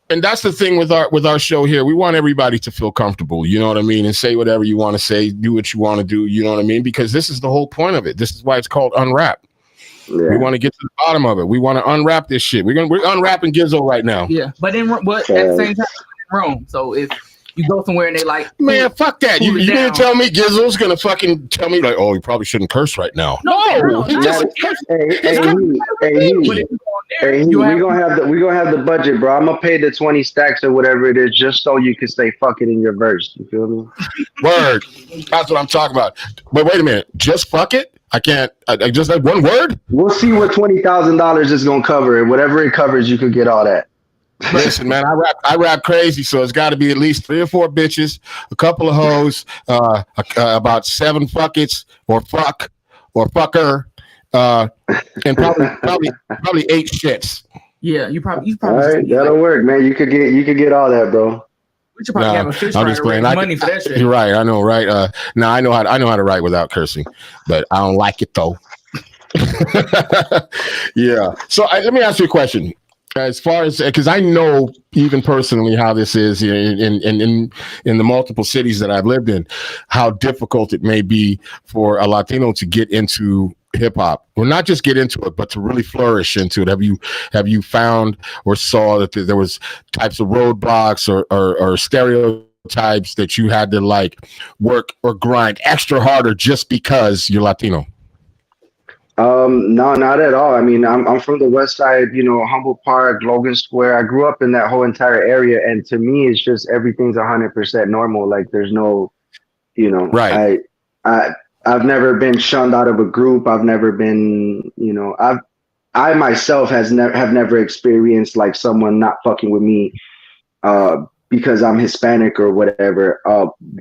And that's the thing with our show here. We want everybody to feel comfortable, you know what I mean, and say whatever you want to say, do what you want to do, you know what I mean? Because this is the whole point of it. This is why it's called Unwrap. Yeah. We want to get to the bottom of it. We want to unwrap this shit. We're unwrapping GIZZO right now. Yeah, but at the same time, in Rome. So if you go somewhere and they like, man, fuck that. You didn't tell me GIZZO's gonna fucking tell me like, oh, you probably shouldn't curse right now. No. We're gonna have the budget, bro. I'm gonna pay the 20 stacks or whatever it is, just so you can say fuck it in your verse. You feel me? Word. That's what I'm talking about. But wait a minute, just fuck it. I can't. I just have one word. We'll see what $20,000 is gonna cover, and whatever it covers, you could get all that. Listen, man, I rap crazy, so it's got to be at least 3 or 4 bitches, a couple of hoes, about 7 fuckets or fuck or fucker, and probably 8 shits. Yeah, you probably. All right, that'll work, man. You could get all that, bro. We should probably have a fish fry to raise money for that shit. You're right. I know, right? Now I know how to write without cursing, but I don't like it though. Yeah. So let me ask you a question. As far as, because I know even personally how this is in the multiple cities that I've lived in, how difficult it may be for a Latino to get into hip hop, or not just get into it, but to really flourish into it. Have you found or saw that there was types of roadblocks or stereotypes that you had to like work or grind extra harder just because you're Latino? No, not at all. I mean, I'm from the West Side, Humboldt Park, Logan Square. I grew up in that whole entire area, and to me, it's just everything's 100% normal. Like there's no, Right. I've never been shunned out of a group. I've never been, I myself have never experienced like someone not fucking with me because I'm Hispanic or whatever.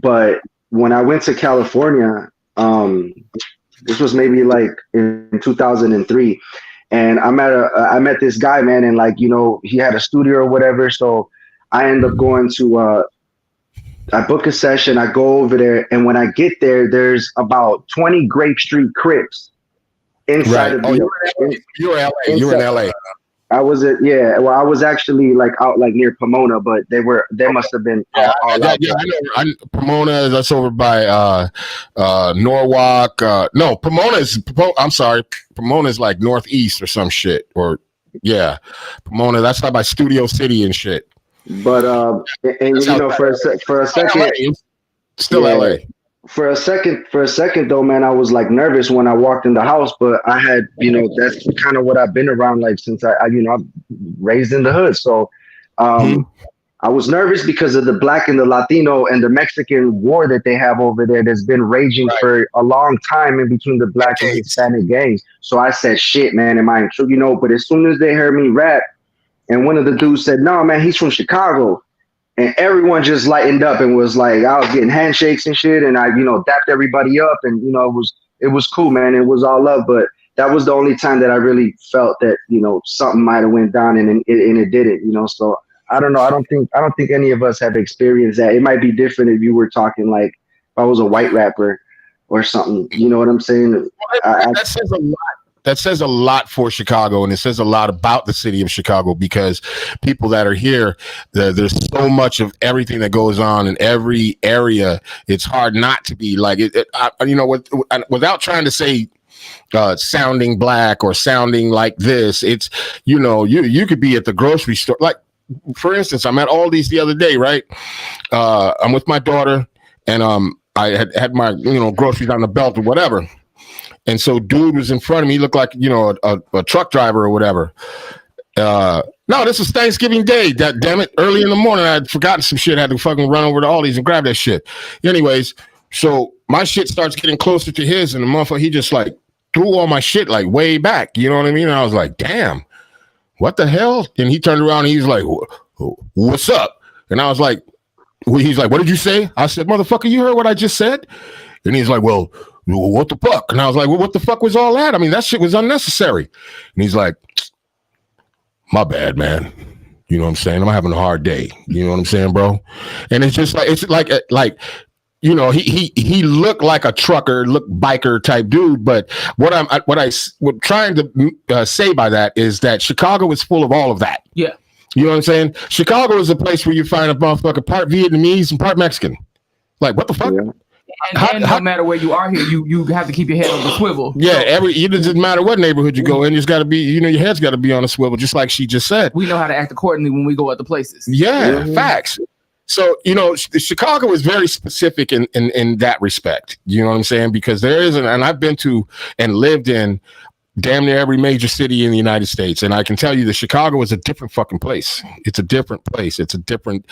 But when I went to California, this was maybe like in 2003, and I met this guy, man, and like he had a studio or whatever. So I end up going to I book a session, I go over there, and when I get there, there's about 20 Grape Street Crips inside of you were in LA. I was well, I was actually like out like near Pomona, but they must have been all out. Yeah, I know. Pomona, that's over by Norwalk. No, I'm sorry. Pomona is like northeast or some shit. Or Pomona, that's like by Studio City and shit. But for a second, still LA. For a second though, man, I was like nervous when I walked in the house, but I had, that's kind of what I've been around like since I'm raised in the hood. So I was nervous because of the Black and the Latino and the Mexican war that they have over there that's been raging for a long time in between the Black and Hispanic gangs. So I said, shit, man, am I in trouble? But as soon as they heard me rap, and one of the dudes said, no, man, he's from Chicago. And everyone just lightened up and was like, I was getting handshakes and shit. And I, dapped everybody up. And, it was cool, man. It was all love. But that was the only time that I really felt that, something might have went down and it didn't, So I don't know. I don't think any of us have experienced that. It might be different if you were talking like if I was a white rapper or something. You know what I'm saying? That says a lot. That says a lot for Chicago, and it says a lot about the city of Chicago, because people that are here, there's so much of everything that goes on in every area. It's hard not to be like it. Without trying to say sounding black or sounding like this, it's you could be at the grocery store. Like for instance, I'm at Aldi's the other day, right? I'm with my daughter, and I had my groceries on the belt or whatever. And so dude was in front of me. He looked like, a truck driver or whatever. No, this was Thanksgiving Day. Damn it. Early in the morning, I had forgotten some shit. I had to fucking run over to Aldi's and grab that shit. Anyways, so my shit starts getting closer to his, and the motherfucker, he just like threw all my shit like way back. You know what I mean? And I was like, damn, what the hell? And he turned around and he's like, what's up? And I was like, he's like, what did you say? I said, motherfucker, you heard what I just said? And he's like, well, what the fuck? And I was like, well, what the fuck was all that? I mean, that shit was unnecessary. And he's like, my bad, man. You know what I'm saying? I'm having a hard day. You know what I'm saying, bro? And it's just like, he looked like a trucker, biker type dude. But what I'm trying to say by that is that Chicago is full of all of that. Yeah. You know what I'm saying? Chicago is a place where you find a motherfucker part Vietnamese and part Mexican. Like, what the fuck? Yeah. And no matter where you are here, you have to keep your head on the swivel. Yeah, it doesn't matter what neighborhood you go in, it's got to be, your head's got to be on a swivel, just like she just said. We know how to act accordingly when we go other places. Yeah, facts. So, Chicago is very specific in that respect. You know what I'm saying? Because there is, and I've been to and lived in damn near every major city in the United States. And I can tell you that Chicago is a different fucking place. It's a different place. It's a different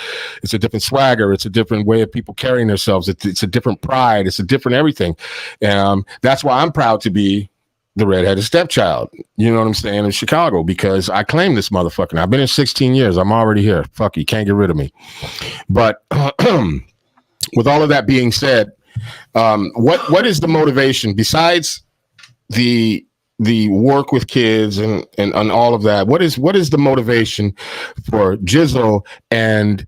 swagger. It's a different way of people carrying themselves. It's a different pride. It's a different everything. That's why I'm proud to be the redheaded stepchild. You know what I'm saying? In Chicago, because I claim this motherfucker. I've been here 16 years. I'm already here. Fuck, you can't get rid of me. But with all of that being said, what is the motivation besides the work with kids and all of that? What is the motivation for GIZZO and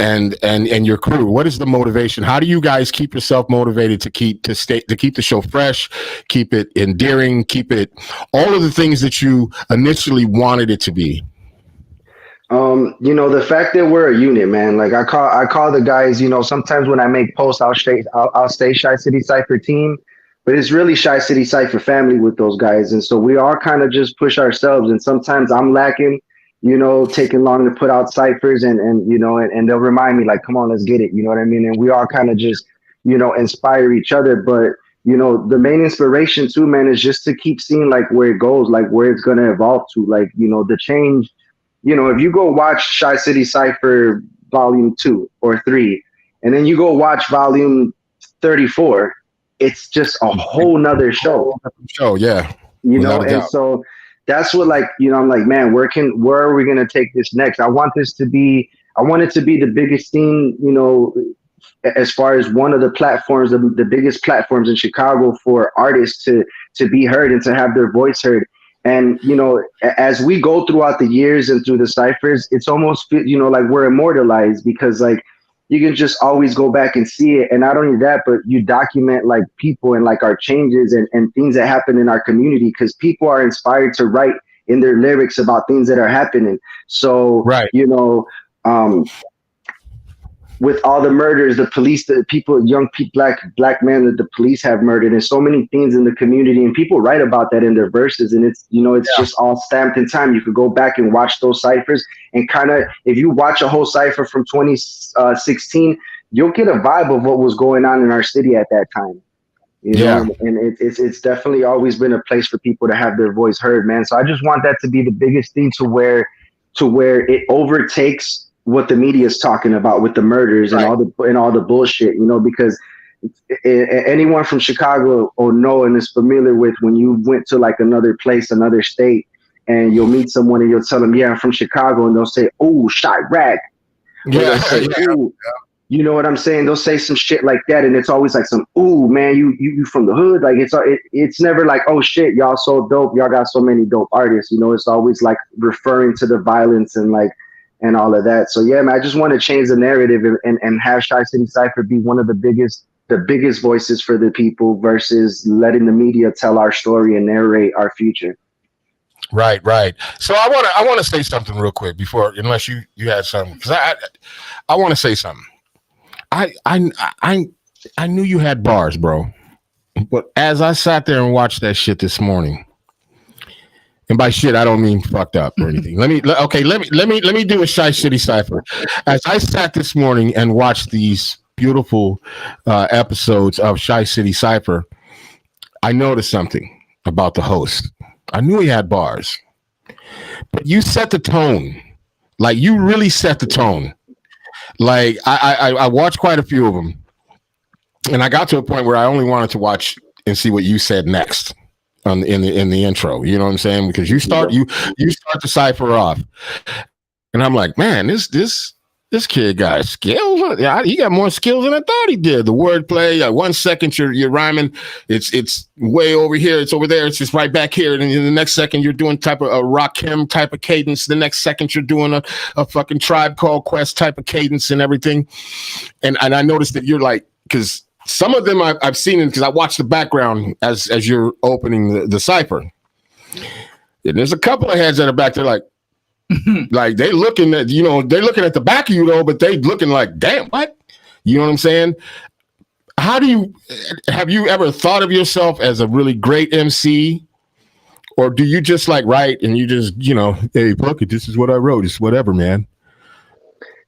and your crew? What is the motivation? How do you guys keep yourself motivated to keep the show fresh, keep it endearing, keep it all of the things that you initially wanted it to be? The fact that we're a unit, man. Like I call the guys. Sometimes when I make posts, I'll say Shy City Cypher team, but it's really Shy City Cypher family with those guys. And so we all kind of just push ourselves. And sometimes I'm lacking, taking long to put out ciphers, and they'll remind me like, come on, let's get it. You know what I mean? And we all kind of just, inspire each other. But the main inspiration too, man, is just to keep seeing like where it goes, like where it's gonna evolve to, like the change. If you go watch Shy City Cypher Volume 2 or 3, and then you go watch Volume 34, it's just a whole nother show. Yeah. And so that's what, like, I'm like, man, where are we gonna take this next? I want it to be the biggest thing, as far as one of the platforms, the biggest platforms in Chicago for artists to be heard and to have their voice heard. And, as we go throughout the years and through the ciphers, it's almost, like we're immortalized, because like you can just always go back and see it. And not only that, but you document like people and like our changes and things that happen in our community, because people are inspired to write in their lyrics about things that are happening. So, right. With all the murders, the police, the people, young people, black men that the police have murdered, and so many things in the community, and people write about that in their verses, and it's just all stamped in time. You could go back and watch those ciphers, and kind of, if you watch a whole cipher from 2016, you'll get a vibe of what was going on in our city at that time. And it's definitely always been a place for people to have their voice heard, man. So I just want that to be the biggest thing, to where it overtakes what the media is talking about with the murders and all the bullshit, because anyone from Chicago will know and is familiar with when you went to like another place, another state, and you'll meet someone and you'll tell them, yeah, I'm from Chicago, and they'll say, oh, Chirac. Ooh. You know what I'm saying? They'll say some shit like that, and it's always like some, ooh, man, you from the hood. Like it's never like, oh shit, y'all so dope, y'all got so many dope artists. It's always like referring to the violence and all of that. So yeah, man, I just want to change the narrative and have Shy City Cypher be one of the biggest voices for the people, versus letting the media tell our story and narrate our future. Right. So I want to say something real quick before, unless you had something, because I want to say something. I knew you had bars, bro, but as I sat there and watched that shit this morning, and by shit, I don't mean fucked up or anything. Let me do a Shy City Cypher. As I sat this morning and watched these beautiful episodes of Shy City Cypher, I noticed something about the host. I knew he had bars, but you set the tone. Like, you really set the tone. Like, I watched quite a few of them, and I got to a point where I only wanted to watch and see what you said next. In the intro, you know what I'm saying? Because you start the cipher off, and I'm like, man, this kid got skills. Yeah, he got more skills than I thought he did. The wordplay, 1 second you're rhyming, it's way over here, it's over there, it's just right back here, and in the next second you're doing type of a Rakim type of cadence. The next second you're doing a fucking Tribe Called Quest type of cadence and everything. And I noticed that you're like, because some of them I've seen it, because I watched the background as you're opening the cipher. And there's a couple of heads that are back there like they looking at, they're looking at the back of you though, but they looking like, damn, what? You know what I'm saying? Have you ever thought of yourself as a really great MC? Or do you just like write and you just, hey, fuck it, this is what I wrote. It's whatever, man.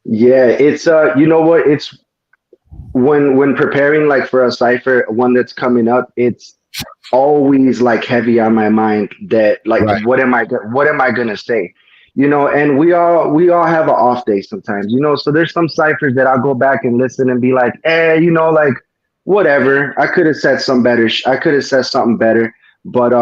Yeah, it's you know what? It's when preparing like for a cipher, one that's coming up, it's always like heavy on my mind that like, right, what am I gonna say? And we all have an off day sometimes, so there's some ciphers that I'll go back and listen and be like, like whatever, I could have said something better, but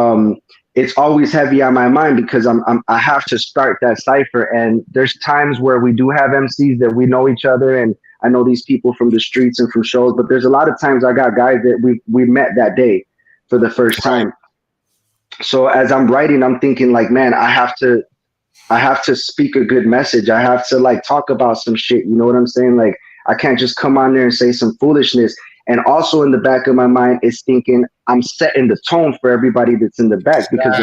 it's always heavy on my mind because I have to start that cipher. And there's times where we do have MCs that we know each other, and I know these people from the streets and from shows, but there's a lot of times I got guys that we met that day for the first time. So as I'm writing, I'm thinking like, man, I have to I have to speak a good message. I have to like talk about some shit. You know what I'm saying? Like I can't just come on there and say some foolishness. And also in the back of my mind is thinking I'm setting the tone for everybody that's in the back, because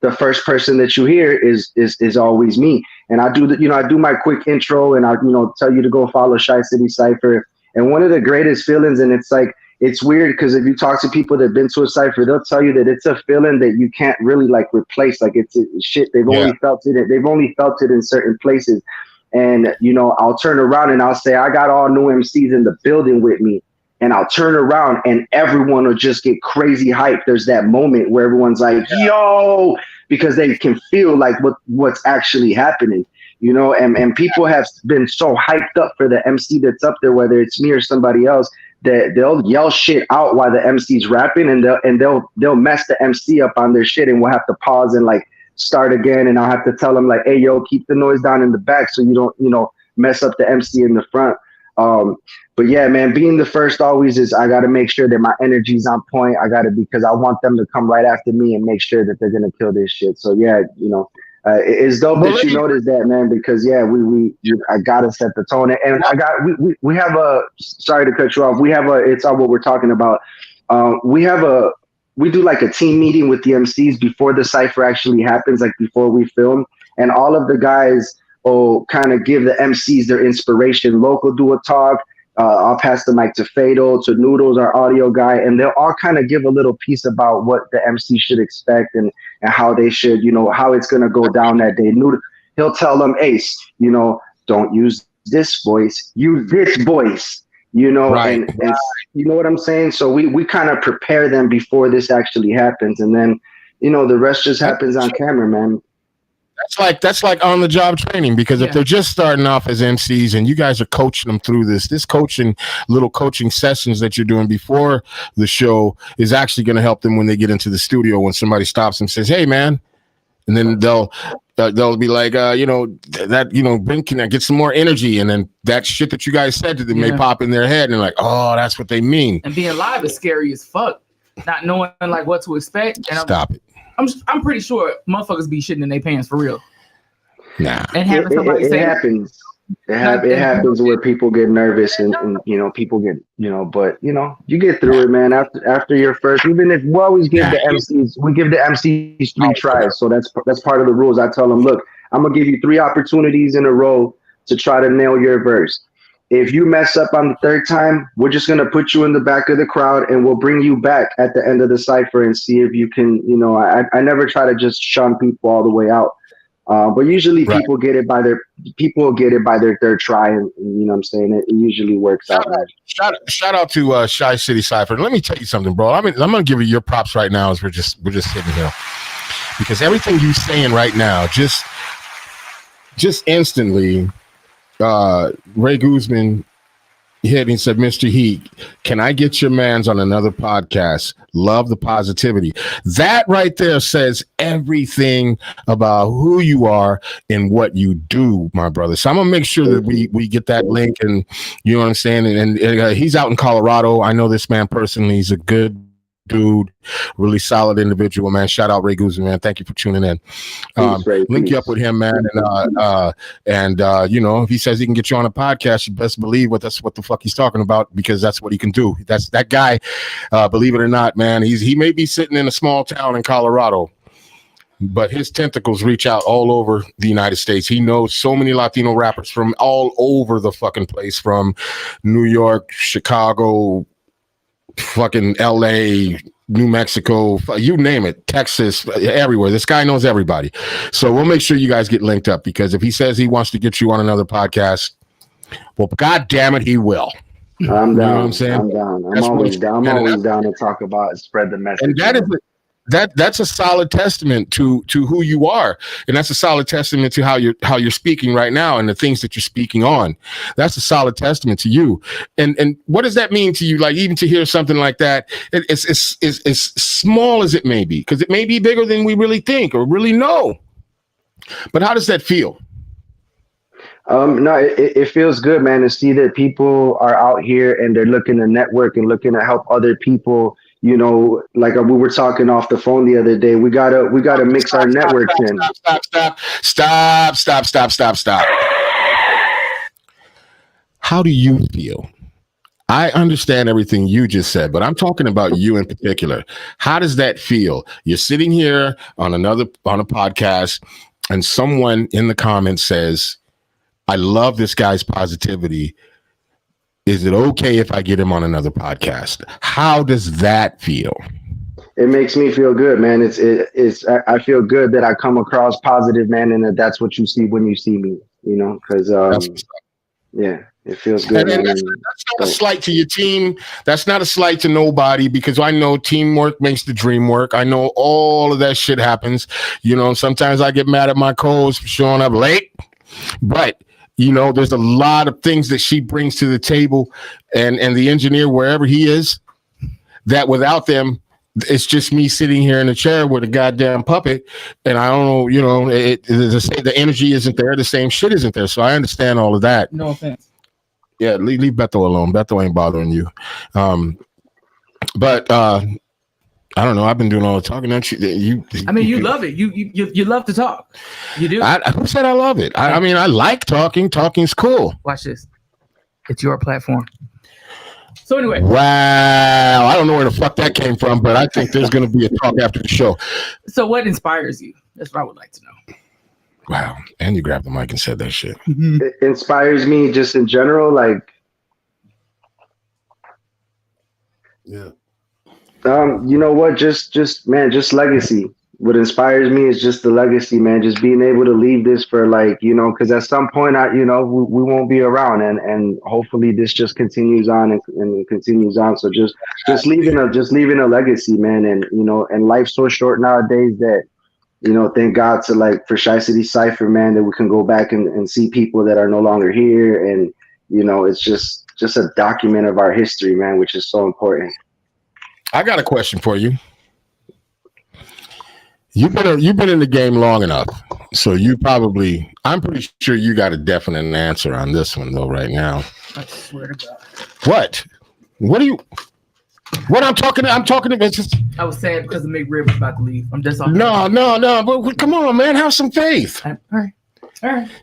the first person that you hear is always me. And I do I do my quick intro, and I tell you to go follow Shy City Cypher. And one of the greatest feelings, and it's like, it's weird because if you talk to people that've been to a cypher, they'll tell you that it's a feeling that you can't really like replace. Like it's shit. They've only felt it. They've only felt it in certain places. And I'll turn around and I'll say, I got all new MCs in the building with me. And I'll turn around and everyone will just get crazy hyped. There's that moment where everyone's like, yo, because they can feel like what's actually happening. And people have been so hyped up for the MC that's up there, whether it's me or somebody else, that they'll yell shit out while the MC's rapping, and they'll mess the MC up on their shit, and we'll have to pause and like start again, and I'll have to tell them like, hey, yo, keep the noise down in the back so you don't mess up the MC in the front. But yeah, man, being the first always is, I got to make sure that my energy's on point. Because I want them to come right after me and make sure that they're gonna kill this shit. So yeah, it's dope that you noticed that, man, because yeah, I gotta set the tone, and we have a, sorry to cut you off. It's on what we're talking about. We do like a team meeting with the MCs before the cypher actually happens, like before we film, and all of the guys will kind of give the MCs their inspiration. Local do a talk. I'll pass the mic to Fatal, to Noodles, our audio guy, and they'll all kind of give a little piece about what the MC should expect and how they should, how it's going to go down that day. Noodle, he'll tell them, Ace, don't use this voice, use this voice, right. and you know what I'm saying? So we kind of prepare them before this actually happens. And then, the rest just happens on camera, man. That's like on the job training, because if they're just starting off as MCs and you guys are coaching them through this little coaching sessions that you're doing before the show is actually going to help them when they get into the studio, when somebody stops and says, hey man, and then they'll be like, can I get some more energy? And then that shit that you guys said to them may pop in their head and like, oh, that's what they mean. And being live is scary as fuck, not knowing like what to expect. And Stop it. I'm pretty sure motherfuckers be shitting in their pants for real. Nah. And having somebody it say happens. It happens where people get nervous and people get, but you get through it, man. After your first, even if we always give the MCs 3 tries. So that's part of the rules. I tell them, look, I'm gonna give you 3 opportunities in a row to try to nail your verse. If you mess up on the 3rd time, we're just going to put you in the back of the crowd and we'll bring you back at the end of the cypher and see if you can, I never try to just shun people all the way out. But usually people get it by their 3rd try, and you know what I'm saying? It usually works out. Shout out to Shy City Cypher. Let me tell you something, bro. I'm going to give you your props right now as we're just sitting here, because everything you're saying right now, just instantly, Ray Guzman hit and said, Mr. Heat, can I get your mans on another podcast? Love the positivity. That right there says everything about who you are and what you do, my brother. So I'm gonna make sure that we get that link, and you know what I'm saying. And he's out in Colorado. I know this man personally. He's a good dude, really solid individual, man. Shout out Ray Guzman, man. Thank you for tuning in. Link you up with him, man. And if he says he can get you on a podcast, you best believe that's what the fuck he's talking about, because that's what he can do. That's that guy. Believe it or not, man, he may be sitting in a small town in Colorado, but his tentacles reach out all over the United States. He knows so many Latino rappers from all over the fucking place, from New York, Chicago, fucking LA, New Mexico, you name it, Texas, everywhere. This guy knows everybody. So we'll make sure you guys get linked up, because if he says he wants to get you on another podcast, well, God damn it, he will. I'm down. You know what I'm saying? I'm down. I'm always down to talk about, spread the message. And that's a solid testament to who you are, and that's a solid testament to how you're speaking right now and the things that you're speaking on. That's a solid testament to you. And what does that mean to you? Like, even to hear something like that, it's as small as it may be, because it may be bigger than we really think or really know. But how does that feel? No, it feels good, man, to see that people are out here and they're looking to network and looking to help other people, you know, like we were talking off the phone the other day, we gotta mix our networks in. Stop. How do you feel? I understand everything you just said, but I'm talking about you in particular. How does that feel? You're sitting here on a podcast, and someone in the comments says, I love this guy's positivity. Is it okay if I get him on another podcast? How does that feel? It makes me feel good, man. I feel good that I come across positive, man, and that's what you see when you see me, you know, because yeah, it feels good. And that's not a slight to your team. That's not a slight to nobody, because I know teamwork makes the dream work. I know all of that shit happens. You know, sometimes I get mad at my co-host for showing up late, but you know, there's a lot of things that she brings to the table, and the engineer, wherever he is, that without them, it's just me sitting here in a chair with a goddamn puppet, and I don't know, you know, the energy isn't there, the same shit isn't there. So I understand all of that. No offense. Yeah, leave Beto alone. Beto ain't bothering you. But I don't know. I've been doing all the talking. You love it. You love to talk. You do. Who said I love it? I mean, I like talking. Talking's cool. Watch this. It's your platform. So anyway. Wow. I don't know where the fuck that came from, but I think there's going to be a talk after the show. So what inspires you? That's what I would like to know. Wow. And you grabbed the mic and said that shit. It inspires me just in general, like. Yeah. You know what? Just legacy. What inspires me is just the legacy, man. Just being able to leave this for, like, you know, because at some point, we won't be around, and hopefully this just continues on and continues on. So just leaving a legacy, man. And you know, and life's so short nowadays that, you know, thank God for CHICITYCYPHER, man, that we can go back and see people that are no longer here, and you know, it's just a document of our history, man, which is so important. I got a question for you. You've been in the game long enough, so I'm pretty sure you got a definite answer on this one though right now. I swear to God. What I'm talking about. I was sad because the McRib was about to leave. I'm just on. No. But come on, man, have some faith. All right.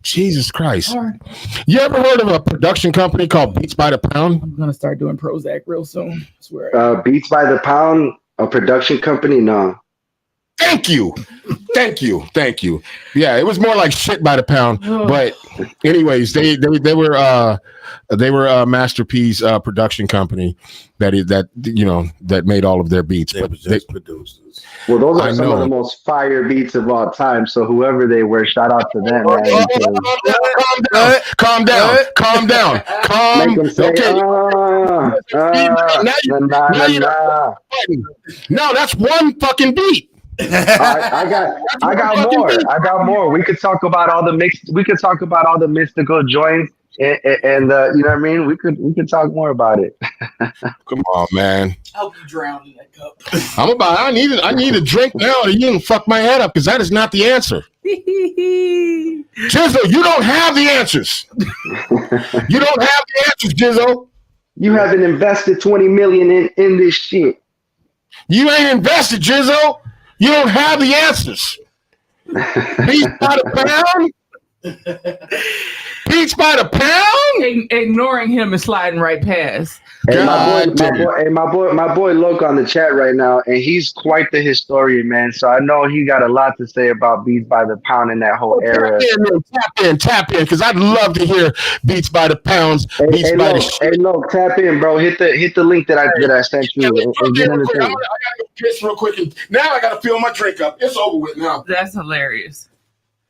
Jesus Christ. All right. You ever heard of a production company called Beats by the Pound? I'm gonna start doing Prozac real soon. I swear. Beats by the Pound, a production company? No. Thank you. Yeah, it was more like shit by the pound. But anyways, they were a Masterpiece production company that made all of their beats. They producers. Well, those are some of the most fire beats of all time. So whoever they were, shout out to them. Man. Calm down. Make them say, No, that's one fucking beat. I got more. We could talk about all the mystical joints, and you know what I mean. We could talk more about it. Come on, man. I hope you drown in that cup. I need a drink now, or you didn't fuck my head up, because that is not the answer. GIZZO, you don't have the answers. You don't have the answers, GIZZO. You haven't invested $20 million in this shit. You ain't invested, GIZZO. You don't have the answers. Beats by the pound? Beats by the pound? Ignoring him and sliding right past. Hey, my boy Loke on the chat right now, and he's quite the historian, man. So I know he got a lot to say about Beats by the Pound in that whole era. Tap in, because I'd love to hear Beats by the Pounds. Hey, Loke, tap in, bro. Hit the link that I sent you. I gotta go piss real quick, and now I gotta fill my drink up. It's over with now. That's hilarious.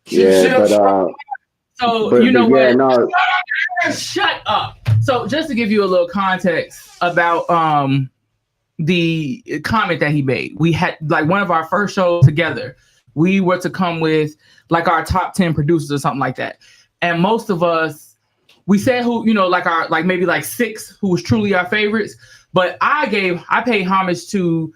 Yeah, but you know what? Yeah, no. Shut up. So just to give you a little context about the comment that he made, we had like one of our first shows together. We were to come with like our top 10 producers or something like that, and most of us, we said who, you know, like our maybe 6 who was truly our favorites. But I paid homage to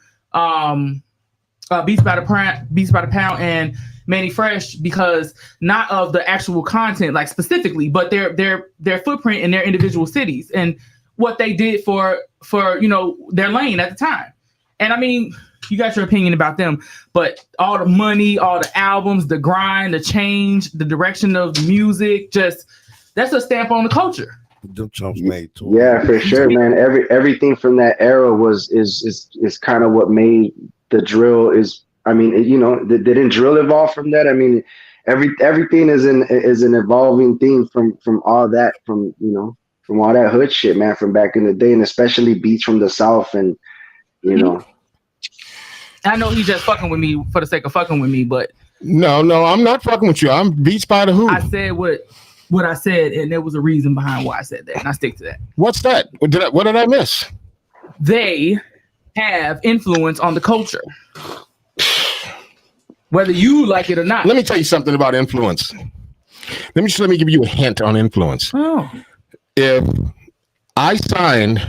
Beats by the Pound and Manny Fresh, because not of the actual content, like specifically, but their footprint in their individual cities and what they did for you know, their lane at the time. And I mean, you got your opinion about them, but all the money, all the albums, the grind, the change, the direction of the music, that's a stamp on the culture. Them chumps made too. Yeah, for sure, man. Everything from that era is kind of what made the drill is. I mean, didn't drill evolve from that? I mean, everything is an evolving thing from all that, from all that hood shit, man, from back in the day, and especially beats from the South, and I know he's just fucking with me for the sake of fucking with me, but no, I'm not fucking with you. I'm Beats by the Who. I said what I said, and there was a reason behind why I said that, and I stick to that. What's that? What did I miss? They have influence on the culture, whether you like it or not. Let me tell you something about influence. Let me give you a hint on influence. Oh. If I signed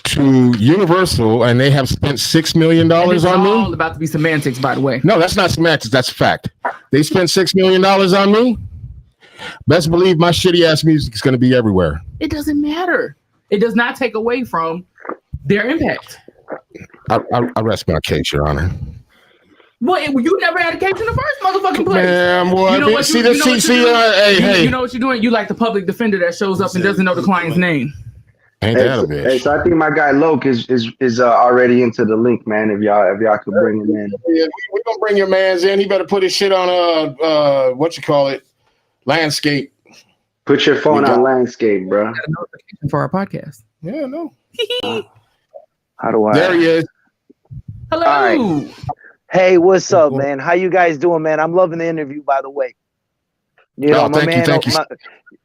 to Universal and they have spent $6 million on me. All about to be semantics, by the way. No, that's not semantics. That's a fact. They spent $6 million on me. Best believe my shitty ass music is going to be everywhere. It doesn't matter. It does not take away from their impact. I rest my case, Your Honor. Well, you never had a case in the first motherfucking place. Man, boy, you know what hey, you know what you're doing? You like the public defender that shows up and doesn't know the client's name. Ain't that a bitch? Hey, so I think my guy Loke is already into the link, man. If y'all could bring him in. Yeah, we gonna bring your man's in. He better put his shit on landscape. Put your phone on landscape, bro. Got a notification for our podcast. Yeah, no. How do I? There he is. Hello. All right. Hey, what's up, man? How you guys doing, man? I'm loving the interview, by the way. You know, thank you.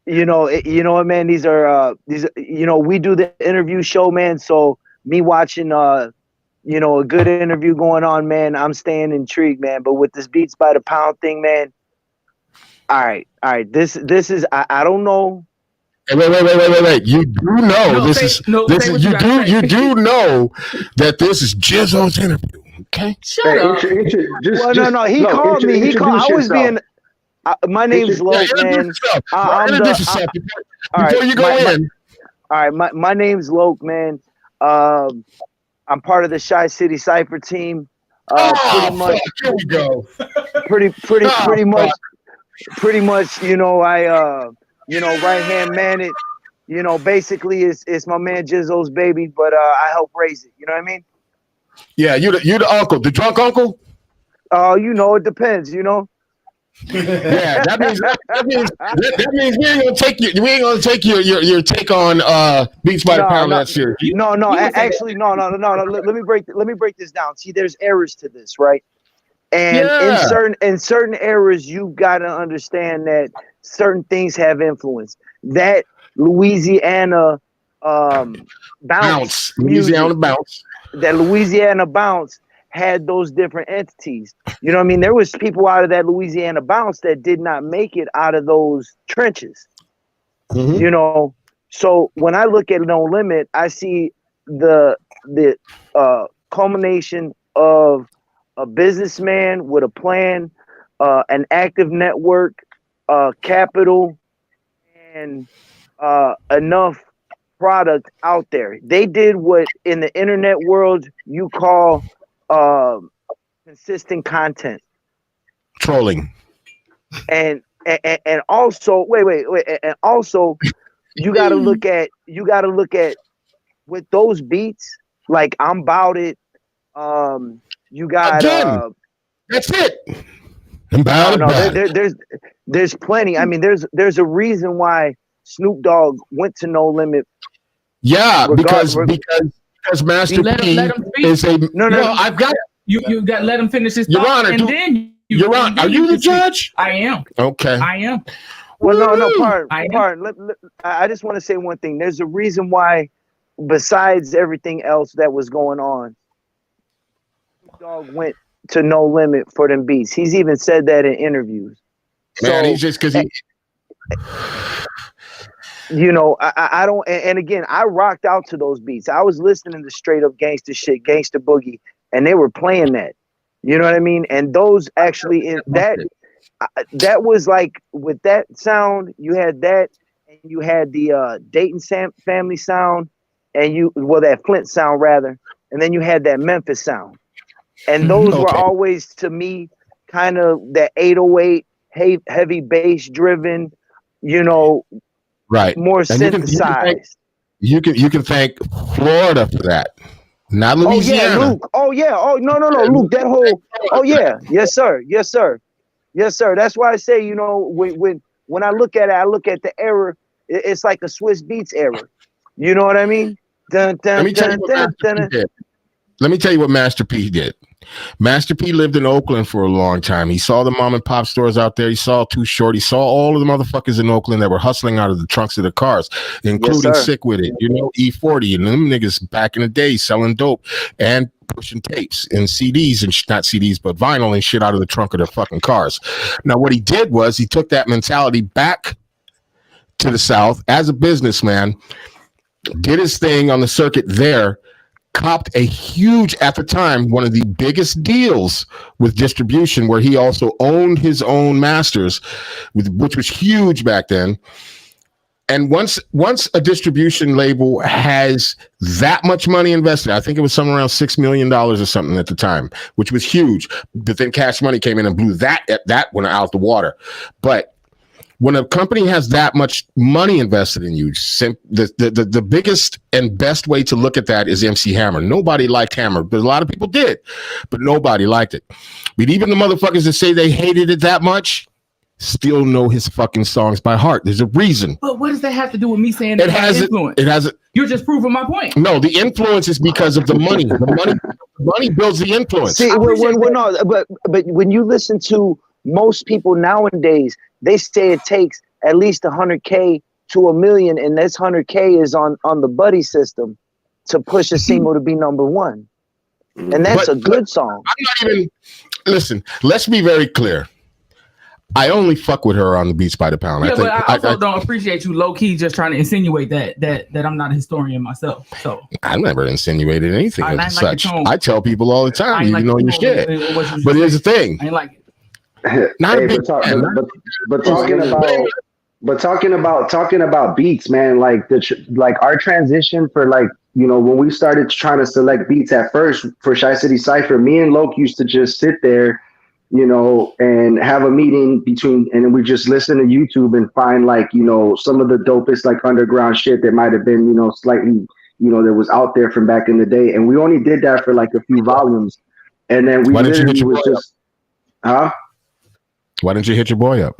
You know what, man? These are we do the interview show, man. So me watching a good interview going on, man, I'm staying intrigued, man. But with this Beats by the Pound thing, man. All right. This is I don't know. Hey, wait. You do know you do know that this is Jizzo's interview. Okay. Shut up. No. He called me. He called. I was being. My name's Loke, man. Before you go in. All right. My name's Loke, man. I'm part of the Shy City Cypher team. Pretty much. Here we go. Pretty much. Right hand man it. Basically, it's my man Jizzo's baby, but I help raise it. You know what I mean? Yeah, you the uncle, the drunk uncle. It depends. Yeah, that means we ain't gonna take your take on Beats by the Pound that series. No. Actually, no. Let me break this down. See, there's errors to this, right? And in certain errors, you gotta understand that certain things have influence. That Louisiana bounce. Louisiana bounce. That Louisiana bounce had those different entities. You know what I mean? There was people out of that Louisiana bounce that did not make it out of those trenches. Mm-hmm. So when I look at No Limit, I see the culmination of a businessman with a plan, an active network, capital, and enough product out there. They did what in the internet world you call consistent content, trolling, and also wait, and also you got to look at with those beats like I'm Bout It. You got that's it. There's plenty. I mean, there's a reason why Snoop Dogg went to No Limit. Yeah, because Master P is a no. I've got you got let him finish his Your thought, Honor. and then Your Honor, are you the judge? I am. Okay. I am. Well, no, pardon. I just want to say one thing. There's a reason why, besides everything else that was going on, Snoop Dogg went to No Limit for them beats. He's even said that in interviews. Man, he's just because he. I don't, and again, I rocked out to those beats. I was listening to straight up gangster shit, gangster boogie, and they were playing that. You know what I mean? And those actually, that was like, with that sound, you had that, and you had the Dayton family sound, and that Flint sound rather, and then you had that Memphis sound. And those were Okay. always, to me, kind of that 808, heavy bass driven, you know, Right. more And synthesized. you can thank Florida for that, not Oh Louisiana. yeah, Luke. Oh yeah. Oh no, Luke. That whole. Oh yeah. Yes, sir. Yes, sir. Yes, sir. That's why I say, you know, when I look at it, I look at the error. It's like a Swiss Beats error. You know what I mean? Dun, dun, Let me tell you what Master P did. Let me tell you what Master P did. Master P lived in Oakland for a long time. He saw the mom and pop stores out there. He saw Too Short. He saw all of the motherfuckers in Oakland that were hustling out of the trunks of the cars, including Sick With It, you know, E40, and them niggas back in the day selling dope and pushing tapes and CDs and not CDs, but vinyl and shit out of the trunk of their fucking cars. Now, what he did was he took that mentality back to the South as a businessman, did his thing on the circuit there, copped a huge, at the time, one of the biggest deals with distribution, where he also owned his own masters, which was huge back then. And once a distribution label has that much money invested, I think it was somewhere around $6 million or something at the time, which was huge. But then Cash Money came in and blew that one out the water. But when a company has that much money invested in you, the biggest and best way to look at that is MC Hammer. Nobody liked Hammer, but a lot of people did, but nobody liked it. But even the motherfuckers that say they hated it that much still know his fucking songs by heart. There's a reason. But what does that have to do with me saying that influence? It has. You're just proving my point. No, the influence is because of the money. The money builds the influence. See, but when you listen to most people nowadays, they say it takes at least 100K to $1 million, and this 100K is on the buddy system to push a single to be number one. And that's a good song. I'm not even, listen, let's be very clear. I only fuck with her on the Beats by the Pound. Yeah, but I also don't appreciate you low key just trying to insinuate that I'm not a historian myself. So I never insinuated anything of like such. I tell people all the time, you know your shit. But here's the thing. I ain't like it. Not a big but talking about beats, man, like our transition for, like, you know, when we started trying to select beats at first for Shy City Cypher, me and Loke used to just sit there, you know, and have a meeting and then we just listen to YouTube and find, like, you know, some of the dopest, like, underground shit that might have been, you know, slightly, you know, that was out there from back in the day. And we only did that for like a few volumes. And then we literally was just, Why didn't you hit your boy up?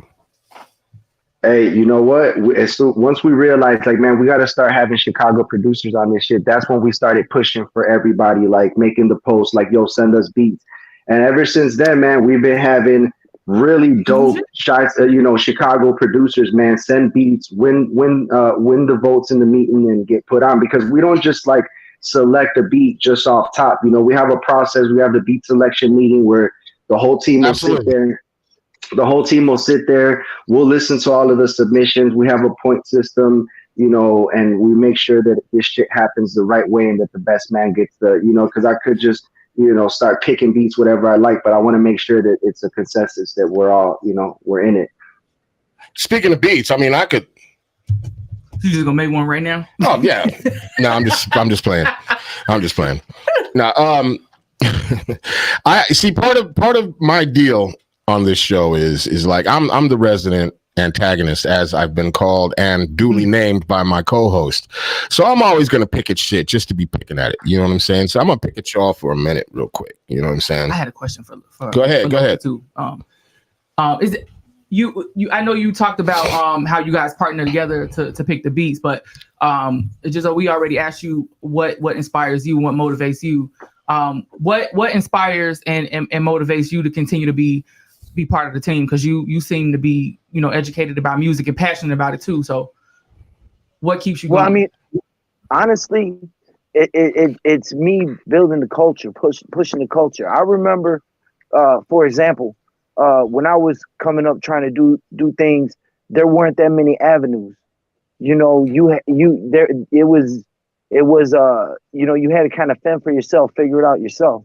Hey, you know what? Once we realized, like, man, we got to start having Chicago producers on this shit. That's when we started pushing for everybody, like making the post, like, yo, send us beats. And ever since then, man, we've been having really dope shots, Chicago producers, man, send beats, win the votes in the meeting and get put on, because we don't just like select a beat just off top. You know, we have a process. We have the beat selection meeting where the whole team will sit there. The whole team will sit there. We'll listen to all of the submissions. We have a point system, you know, and we make sure that this shit happens the right way and that the best man gets the, you know, because I could just, you know, start picking beats, whatever I like, but I want to make sure that it's a consensus that we're all, you know, we're in it. Speaking of beats, I mean, I could. You just gonna make one right now? Oh yeah. No, I'm just playing. I'm just playing. Now, I see part of my deal on this show is like I'm the resident antagonist, as I've been called and duly named by my co-host. So I'm always gonna pick at shit just to be picking at it. You know what I'm saying? So I'm gonna pick at y'all for a minute, real quick. You know what I'm saying? I had a question for Go ahead. Too. Is it you? I know you talked about how you guys partner together to pick the beats, but it's just we already asked you what inspires you, what motivates you. What inspires and motivates you to continue to be part of the team, because you seem to be, you know, educated about music and passionate about it too. So what keeps you going? Well, I mean, honestly, it's me building the culture, pushing the culture. I remember, for example, when I was coming up trying to do things, there weren't that many avenues. You know, you had to kind of fend for yourself, figure it out yourself.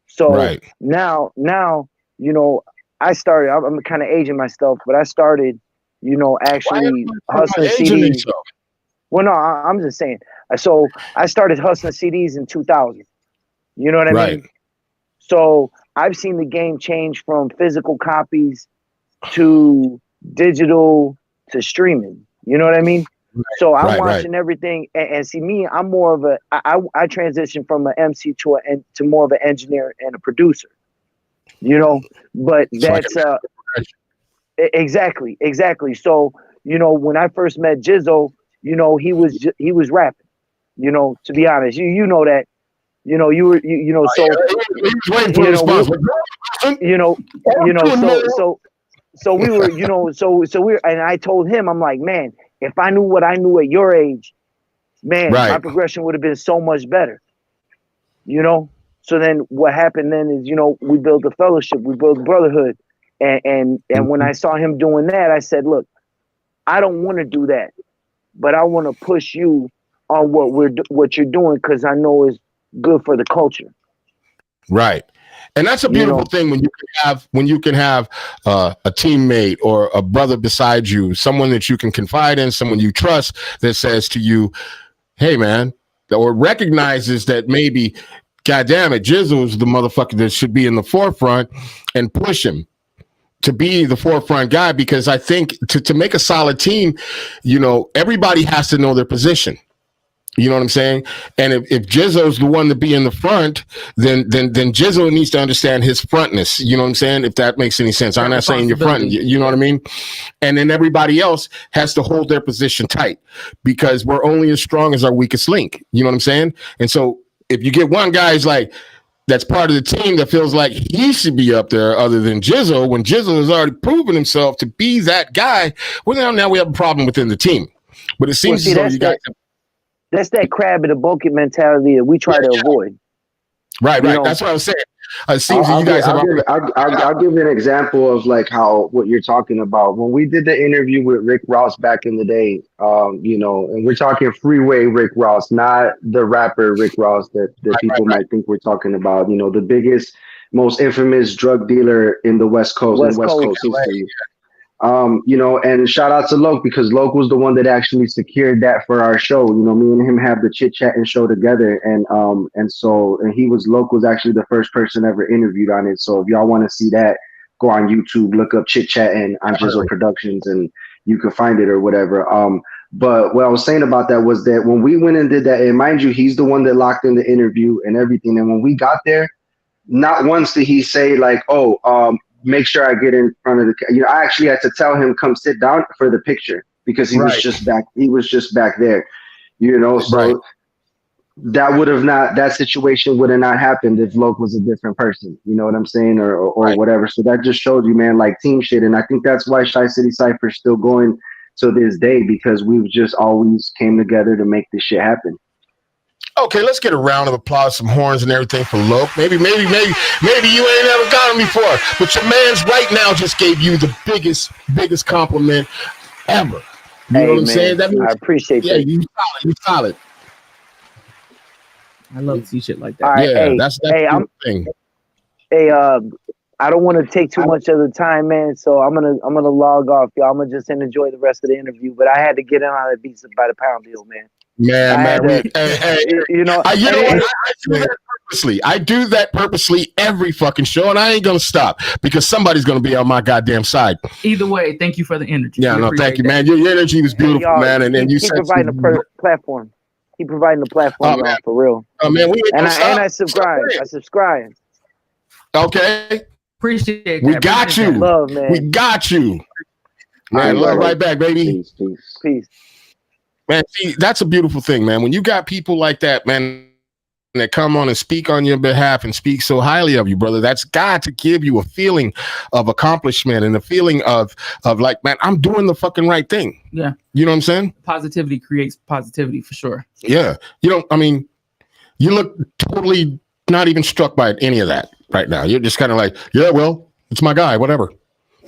So right. now, you know, I started, I'm kind of aging myself, but I started, you know, actually hustling CDs. Well, no, I'm just saying. So I started hustling CDs in 2000. You know what I Right. mean? So I've seen the game change from physical copies to digital to streaming. You know what I mean? So I'm watching everything, and see me, I'm more of I transitioned from an MC to more of an engineer and a producer. You know, but that's exactly. So, you know, when I first met GIZZO, you know, he was rapping. You know, to be honest, you know that. You know, you were you know so so we were, you know, so we were, and I told him, I'm like, man, if I knew what I knew at your age, man, my progression would have been so much better. You know? So then what happened then is, you know, we built a fellowship, we built brotherhood. And when I saw him doing that, I said, look, I don't want to do that, but I want to push you on what you're doing, because I know it's good for the culture. Right. And that's a beautiful thing when you can have a teammate or a brother beside you, someone that you can confide in, someone you trust, that says to you, hey, man, or recognizes that maybe, God damn it, GIZZO is the motherfucker that should be in the forefront, and push him to be the forefront guy. Because I think to make a solid team, you know, everybody has to know their position. You know what I'm saying? And if GIZZO's the one to be in the front, then GIZZO needs to understand his frontness. You know what I'm saying? If that makes any sense. I'm not saying you're front. You know what I mean? And then everybody else has to hold their position tight, because we're only as strong as our weakest link. You know what I'm saying? And so if you get one guy who's like, that's part of the team that feels like he should be up there other than GIZZO, when GIZZO has already proven himself to be that guy, well, now we have a problem within the team. But it seems as though you guys... That's that crab in the bucket mentality that we try to avoid. Right. That's what I was saying. It seems I'll give an example of like how what you're talking about. When we did the interview with Rick Ross back in the day, you know, and we're talking freeway Rick Ross, not the rapper Rick Ross that people might think we're talking about. You know, the biggest, most infamous drug dealer in the West Coast, in West Coast history. You know, and shout out to Loke, because Loke was the one that actually secured that for our show. You know, me and him have the Chit Chat and show together, and Loke was actually the first person ever interviewed on it. So if y'all want to see that, go on YouTube, look up Chit Chat and on GIZZO Productions, and you can find it or whatever. But what I was saying about that was that when we went and did that, and mind you, he's the one that locked in the interview and everything. And when we got there, not once did he say like, make sure I get in front of the, you know, I actually had to tell him, come sit down for the picture, because he was just back there, you know, so that situation would have not happened if Loke was a different person, you know what I'm saying? Or whatever. So that just showed you, man, like team shit. And I think that's why CHICITYCYPHER is still going to this day, because we've just always came together to make this shit happen. Okay, let's get a round of applause, some horns and everything for Loke. Maybe you ain't never got him before, but your man's right now just gave you the biggest compliment ever. You know what I'm saying? That means, I appreciate that. You solid. I love to see shit like that. All right, that's the thing. I don't want to take too much of the time, man. So I'm gonna log off, y'all. I'm gonna just enjoy the rest of the interview. But I had to get in on that Beats by the Pound deal, man. Man, you know, I do that purposely. I do that purposely every fucking show, and I ain't gonna stop, because somebody's gonna be on my goddamn side. Either way, thank you for the energy. Yeah, no, thank you, man. Your energy was beautiful, man, and then you keep providing a platform. Keep providing the platform, y'all, for real. Oh man, I subscribe. I subscribe. Okay, appreciate that. We got you. Love, man. We got you. Man, love right back, baby. Peace. Man, see, that's a beautiful thing, man. When you got people like that, man, that come on and speak on your behalf and speak so highly of you, brother, that's got to give you a feeling of accomplishment and a feeling of like, man, I'm doing the fucking right thing. Yeah. You know what I'm saying? Positivity creates positivity for sure. Yeah. You look totally not even struck by any of that right now. You're just kind of like, yeah, well, it's my guy, whatever.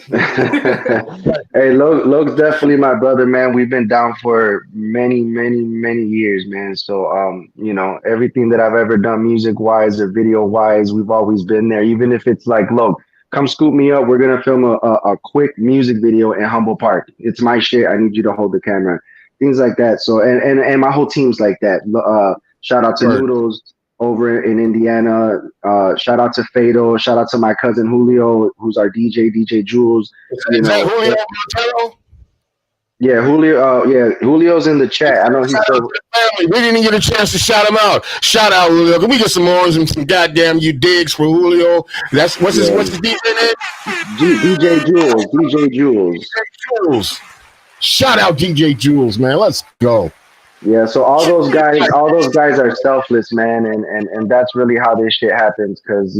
Hey, Loke's definitely my brother, man. We've been down for many years, man. So you know, everything that I've ever done music wise or video wise, we've always been there. Even if it's like, Loke, come scoop me up, we're gonna film a quick music video in Humble Park. It's my shit, I need you to hold the camera, things like that. So and my whole team's like that. Shout out to Noodles, over in Indiana. Shout out to Fado. Shout out to my cousin Julio, who's our DJ Jules. Is that Julio Montero? Yeah, Julio. Yeah, Julio's in the chat. I know he's so. We didn't get a chance to shout him out. Shout out Julio. Can we get some orange and some goddamn you digs for Julio? That's what's his DJ name? DJ Jules. DJ Jules. Shout out DJ Jules, man. Let's go. Yeah, so all those guys are selfless, man, and that's really how this shit happens. Because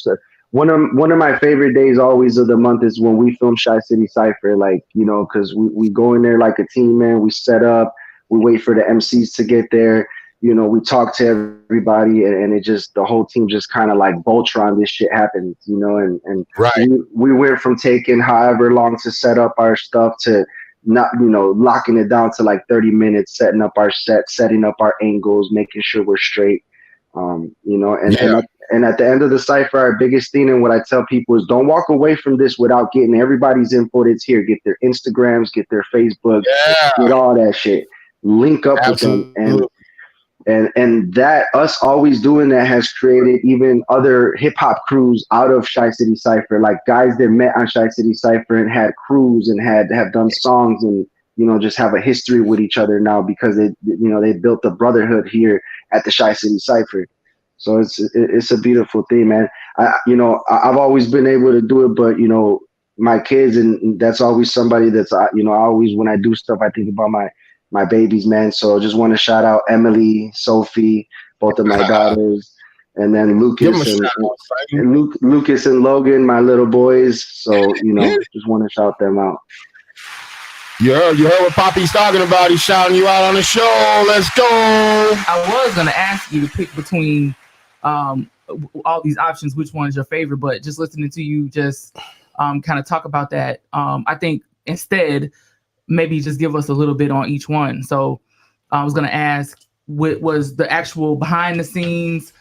so one of my favorite days always of the month is when we film Chi City Cypher. Like because we go in there like a team, man. We set up, we wait for the MCs to get there. We talk to everybody, and it just the whole team just kind of like Voltron. This shit happens, and right. We went from taking however long to set up our stuff to not locking it down to like 30 minutes, setting up our set, setting up our angles, making sure we're straight. And at the end of the cypher, our biggest thing and what I tell people is don't walk away from this without getting everybody's info that's here. Get their Instagrams, get their Facebook, get all that shit. Link up with them, and that us always doing that has created even other hip hop crews out of Chi City Cypher, like guys that met on Chi City Cypher and had crews and have done songs and just have a history with each other now because they built a brotherhood here at the Chi City Cypher. So it's a beautiful thing, man. I've always been able to do it, but my kids, and that's always somebody that's I always when I do stuff I think about my babies, man. So just want to shout out Emily, Sophie, both of my daughters, and then Lucas Lucas and Logan, my little boys. So just want to shout them out. You heard what Poppy's talking about. He's shouting you out on the show. Let's go. I was gonna ask you to pick between all these options, which one is your favorite, but just listening to you just kind of talk about that, I think instead maybe just give us a little bit on each one. So I was going to ask, what was the actual behind the scenes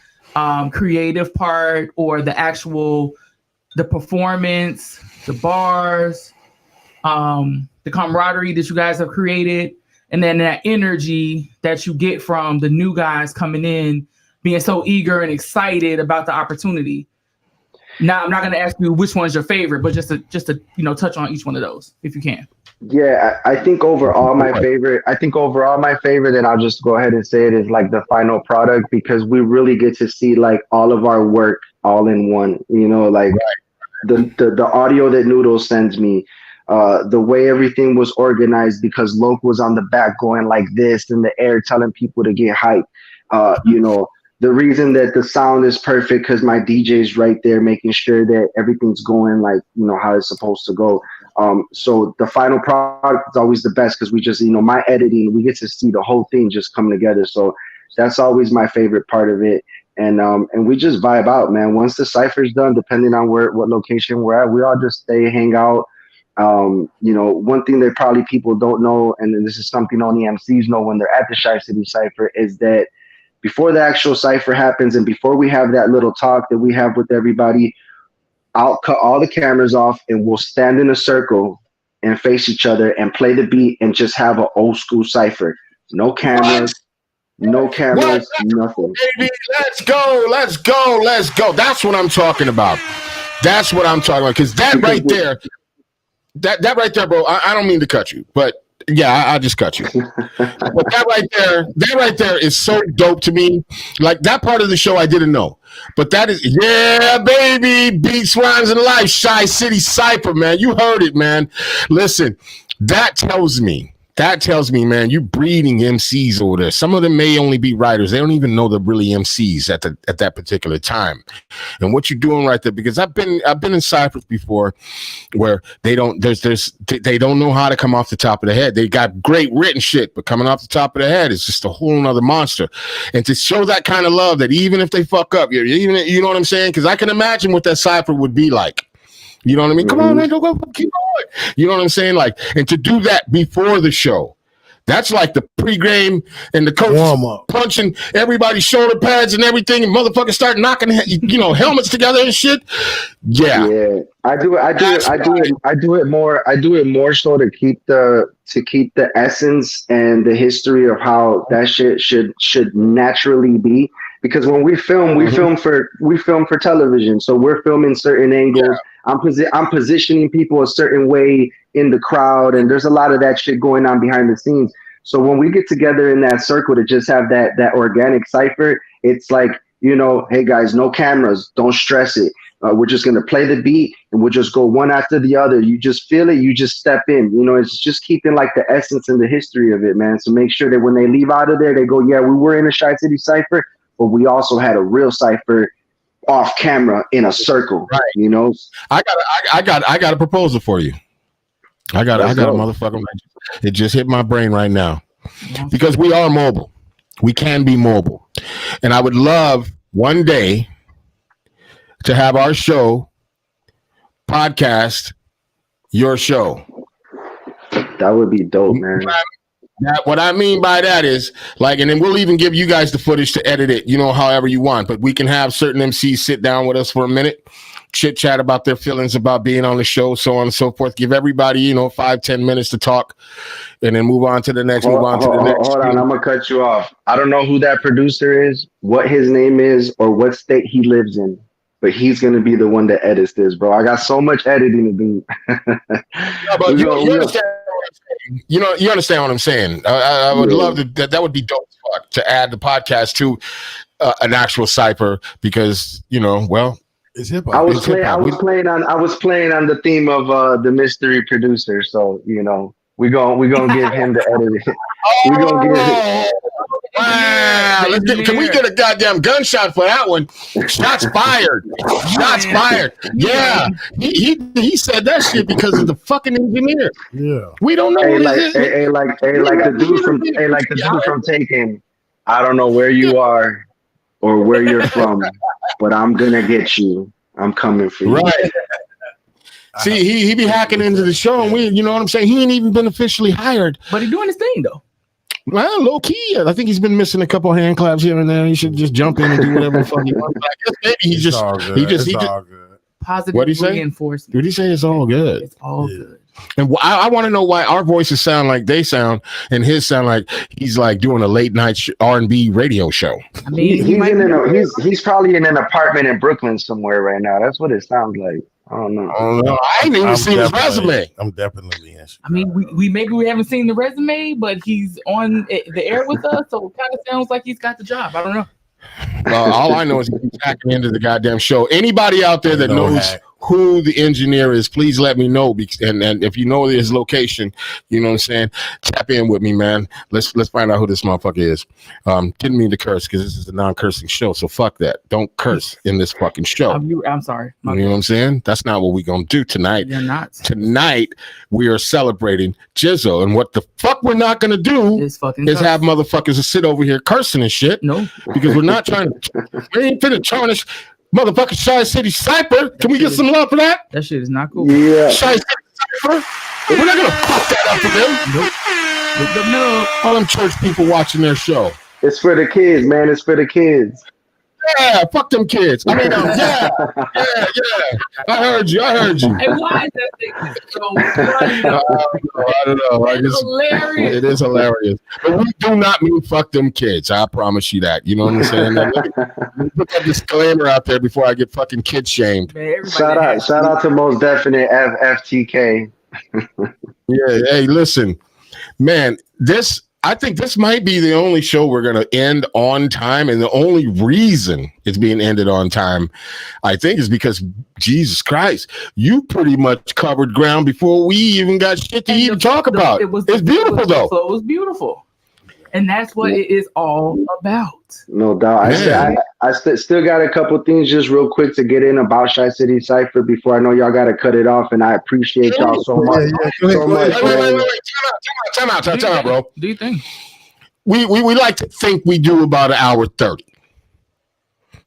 creative part, or the performance, the bars, the camaraderie that you guys have created, and then that energy that you get from the new guys coming in, being so eager and excited about the opportunity. Now, I'm not going to ask you which one's your favorite, but just to touch on each one of those if you can. Yeah, I think overall my favorite, and I'll just go ahead and say it, is like the final product, because we really get to see like all of our work all in one, the audio that Noodle sends me, the way everything was organized, because Loke was on the back going like this in the air, telling people to get hype. The reason that the sound is perfect because my DJ's right there making sure that everything's going like, how it's supposed to go. So the final product is always the best because we just, my editing, we get to see the whole thing just come together. So that's always my favorite part of it. And we just vibe out, man. Once the cypher's done, depending on what location we're at, we all just stay, hang out. One thing that probably people don't know, and this is something only MCs know when they're at the Chi City Cypher, is that before the actual cypher happens and before we have that little talk that we have with everybody, I'll cut all the cameras off and we'll stand in a circle and face each other and play the beat and just have an old school cypher. No cameras, nothing. Baby, let's go. That's what I'm talking about. Because that right there, that right there, bro, I don't mean to cut you, but yeah, I just cut you. But that right there is so dope to me. Like that part of the show I didn't know. But that is, yeah, baby, beats, rhymes, and life, Chi City Cypher, man. You heard it, man. Listen, that tells me, man, you breeding MCs over there. Some of them may only be writers. They don't even know they're really MCs at that particular time. And what you're doing right there, because I've been in cyphers before where they don't know how to come off the top of the head. They got great written shit, but coming off the top of the head is just a whole nother monster. And to show that kind of love, that even if they fuck up, you know what I'm saying? Because I can imagine what that cypher would be like. You know what I mean? Come on, man, go, keep going. You know what I'm saying? Like, and to do that before the show, that's like the pregame and the coach punching everybody's shoulder pads and everything, and motherfuckers start knocking, helmets together and shit. Yeah. I do it more so to keep the essence and the history of how that shit should naturally be. because when we film, we film for television. So we're filming certain angles. Yeah. I'm positioning people a certain way in the crowd, and there's a lot of that shit going on behind the scenes. So when we get together in that circle to just have that organic cipher, it's like, you know, hey guys, no cameras, don't stress it. We're just gonna play the beat and we'll just go one after the other. You just feel it, you just step in. You know, it's just keeping like the essence and the history of it, man. So make sure that when they leave out of there, they go, yeah, we were in a Chi City Cypher, but we also had a real cipher off camera in a circle. Right. You know, I got a proposal for you. I got a motherfucking. It just hit my brain right now, because we are mobile. We can be mobile, and I would love one day to have our show podcast your show. That would be dope, man. What I mean by that is, like, and then we'll even give you guys the footage to edit it, you know, however you want. But we can have certain MCs sit down with us for a minute, chit chat about their feelings about being on the show, so on and so forth. Give everybody, you know, 5-10 minutes to talk, and then move on to the next. Hold on, I'm gonna cut you off. I don't know who that producer is, what his name is, or what state he lives in, but he's gonna be the one that edits this, bro. I got so much editing to do. Yeah, but you understand. You know, you understand what I'm saying. I would love to. That would be dope as fuck to add the podcast to an actual cipher, because, you know, well, it's hip hop. I was playing on the theme of the mystery producer. So, you know, we're gonna give him the edit. We're gonna give it. Wow! Can we get a goddamn gunshot for that one? Shots fired! Shots fired! Yeah, he said that shit because of the fucking engineer. Yeah, we don't know. Like the dude from Taken. I don't know where you are or where you're from, but I'm gonna get you. I'm coming for you. Right. See, he be hacking into the show, and you know what I'm saying? He ain't even been officially hired, but he's doing his thing though. Well, low key, I think he's been missing a couple hand claps here and there. He should just jump in and do whatever the fuck he wants. But I guess maybe he just positive what did he say? Reinforcement. Did he say it's all good? It's all good. And I want to know why our voices sound like they sound, and his sound like he's like doing a late night R&B radio show. I mean, he's probably in an apartment in Brooklyn somewhere right now. That's what it sounds like. I don't know. I ain't even seen his resume. I'm definitely interested. I mean, we haven't seen the resume, but he's on the air with us, so it kind of sounds like he's got the job. I don't know. All I know is he's hacking into the goddamn show. Anybody out there that knows who the engineer is, please let me know. And if you know his location, you know what I'm saying, tap in with me, man. Let's find out who this motherfucker is. Didn't mean to curse, because this is a non-cursing show, so fuck that. Don't curse in this fucking show. I'm sorry. You know what I'm saying? That's not what we're gonna do tonight. You're not. Tonight we are celebrating GIZZO, and what the fuck we're not gonna do is have motherfuckers sit over here cursing and shit. No, because we're not trying to. We ain't finna tarnish motherfucking Chi City Cypher. Can we get some love for that? That shit is not cool. Yeah. Chi City Cypher. We're not gonna fuck that up for them. Nope. All them church people watching their show. It's for the kids, man. It's for the kids. Yeah, fuck them kids. I mean, yeah. I heard you. And why is that thing so I don't know. It's hilarious. It is hilarious. But we do not mean fuck them kids. I promise you that. You know what I'm saying? Let me put that disclaimer out there before I get fucking kid shamed. Man, shout out to Most Definite FTK. Yeah, hey, listen, man, I think this might be the only show we're going to end on time, and the only reason it's being ended on time, I think, is because, Jesus Christ, you pretty much covered ground before we even got shit to even talk about. It's beautiful, though. So it was beautiful. And that's what it is all about. No doubt. I still got a couple things just real quick to get in about Chi City Cypher before I know y'all got to cut it off. And I appreciate y'all so much. Wait. Time out, bro. Do you think? We like to think we do about an hour 30.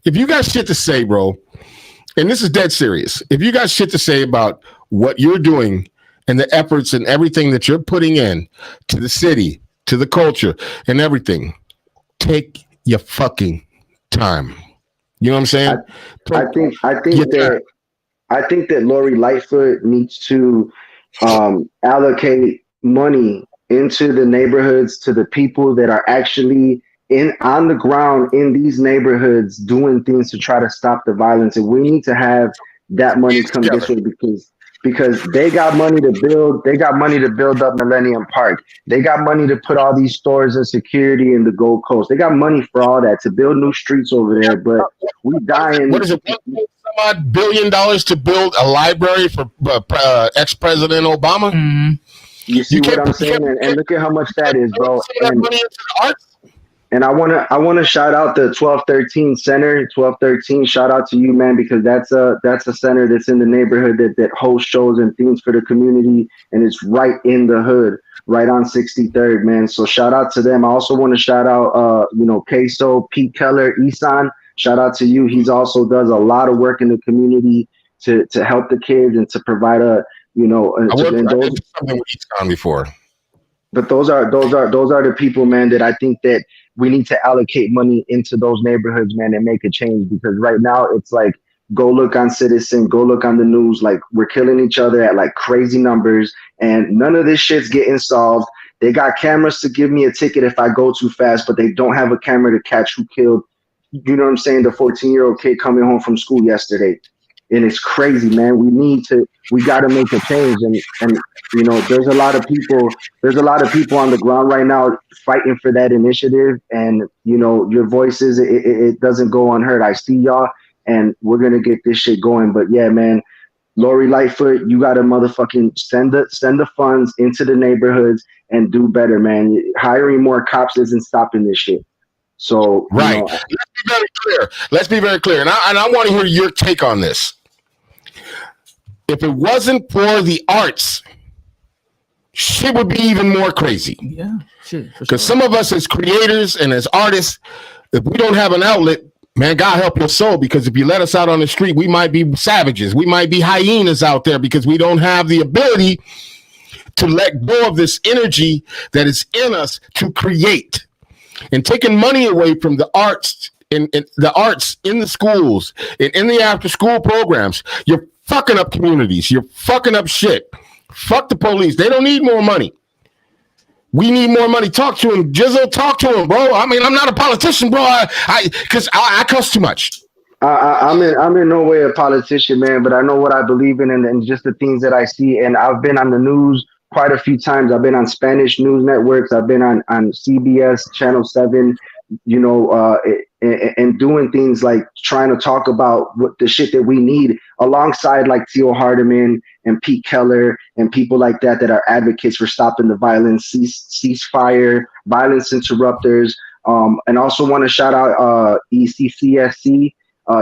If you got shit to say, bro, and this is dead serious, if you got shit to say about what you're doing and the efforts and everything that you're putting in to the city, to the culture and everything, take your fucking time. You know what I'm saying? I think that Lori Lightfoot needs to allocate money into the neighborhoods to the people that are actually on the ground in these neighborhoods doing things to try to stop the violence. And we need to have that money come this way because they got money to build up Millennium Park. They got money to put all these stores and security in the Gold Coast. They got money for all that to build new streets over there. But we dying. What is it? $1 billion to build a library for ex-President Obama. Mm-hmm. You see what I'm saying? And look at how much that is, bro. And I wanna shout out the 1213 Center. 1213, shout out to you, man, because that's a center that's in the neighborhood that hosts shows and things for the community, and it's right in the hood, right on 63rd, man. So shout out to them. I also want to shout out Queso, Pete Keller, Isan. Shout out to you. He's also does a lot of work in the community to help the kids and to provide I did something with Isan before. But those are the people, man, that I think that we need to allocate money into those neighborhoods, man, and make a change. Because right now it's like, go look on Citizen, go look on the news. Like, we're killing each other at like crazy numbers, and none of this shit's getting solved. They got cameras to give me a ticket if I go too fast, but they don't have a camera to catch who killed, you know what I'm saying, the 14-year-old kid coming home from school yesterday. And it's crazy, man. We got to make a change. And there's a lot of people on the ground right now fighting for that initiative. And, your voices, it doesn't go unheard. I see y'all, and we're going to get this shit going. But yeah, man, Lori Lightfoot, you got to motherfucking send the funds into the neighborhoods and do better, man. Hiring more cops isn't stopping this shit. So, right. Let's be very clear. And I want to hear your take on this. If it wasn't for the arts, shit would be even more crazy. Yeah, shit. Because some of us as creators and as artists, if we don't have an outlet, man, God help your soul. Because if you let us out on the street, we might be savages. We might be hyenas out there because we don't have the ability to let go of this energy that is in us to create. And taking money away from the arts in the arts in the schools and in the after school programs, you're fucking up communities. You're fucking up shit. Fuck the police. They don't need more money. We need more money. Talk to him. GIZZO, talk to him, bro. I mean, I'm not a politician, bro. Because I cuss too much. I'm in no way a politician, man, but I know what I believe in and just the things that I see. And I've been on the news quite a few times. I've been on Spanish news networks. I've been on CBS, Channel 7, and doing things like trying to talk about what the shit that we need alongside like Theo Hardiman and Pete Keller and people like that are advocates for stopping the violence, ceasefire, violence interrupters. And also want to shout out ECCSC,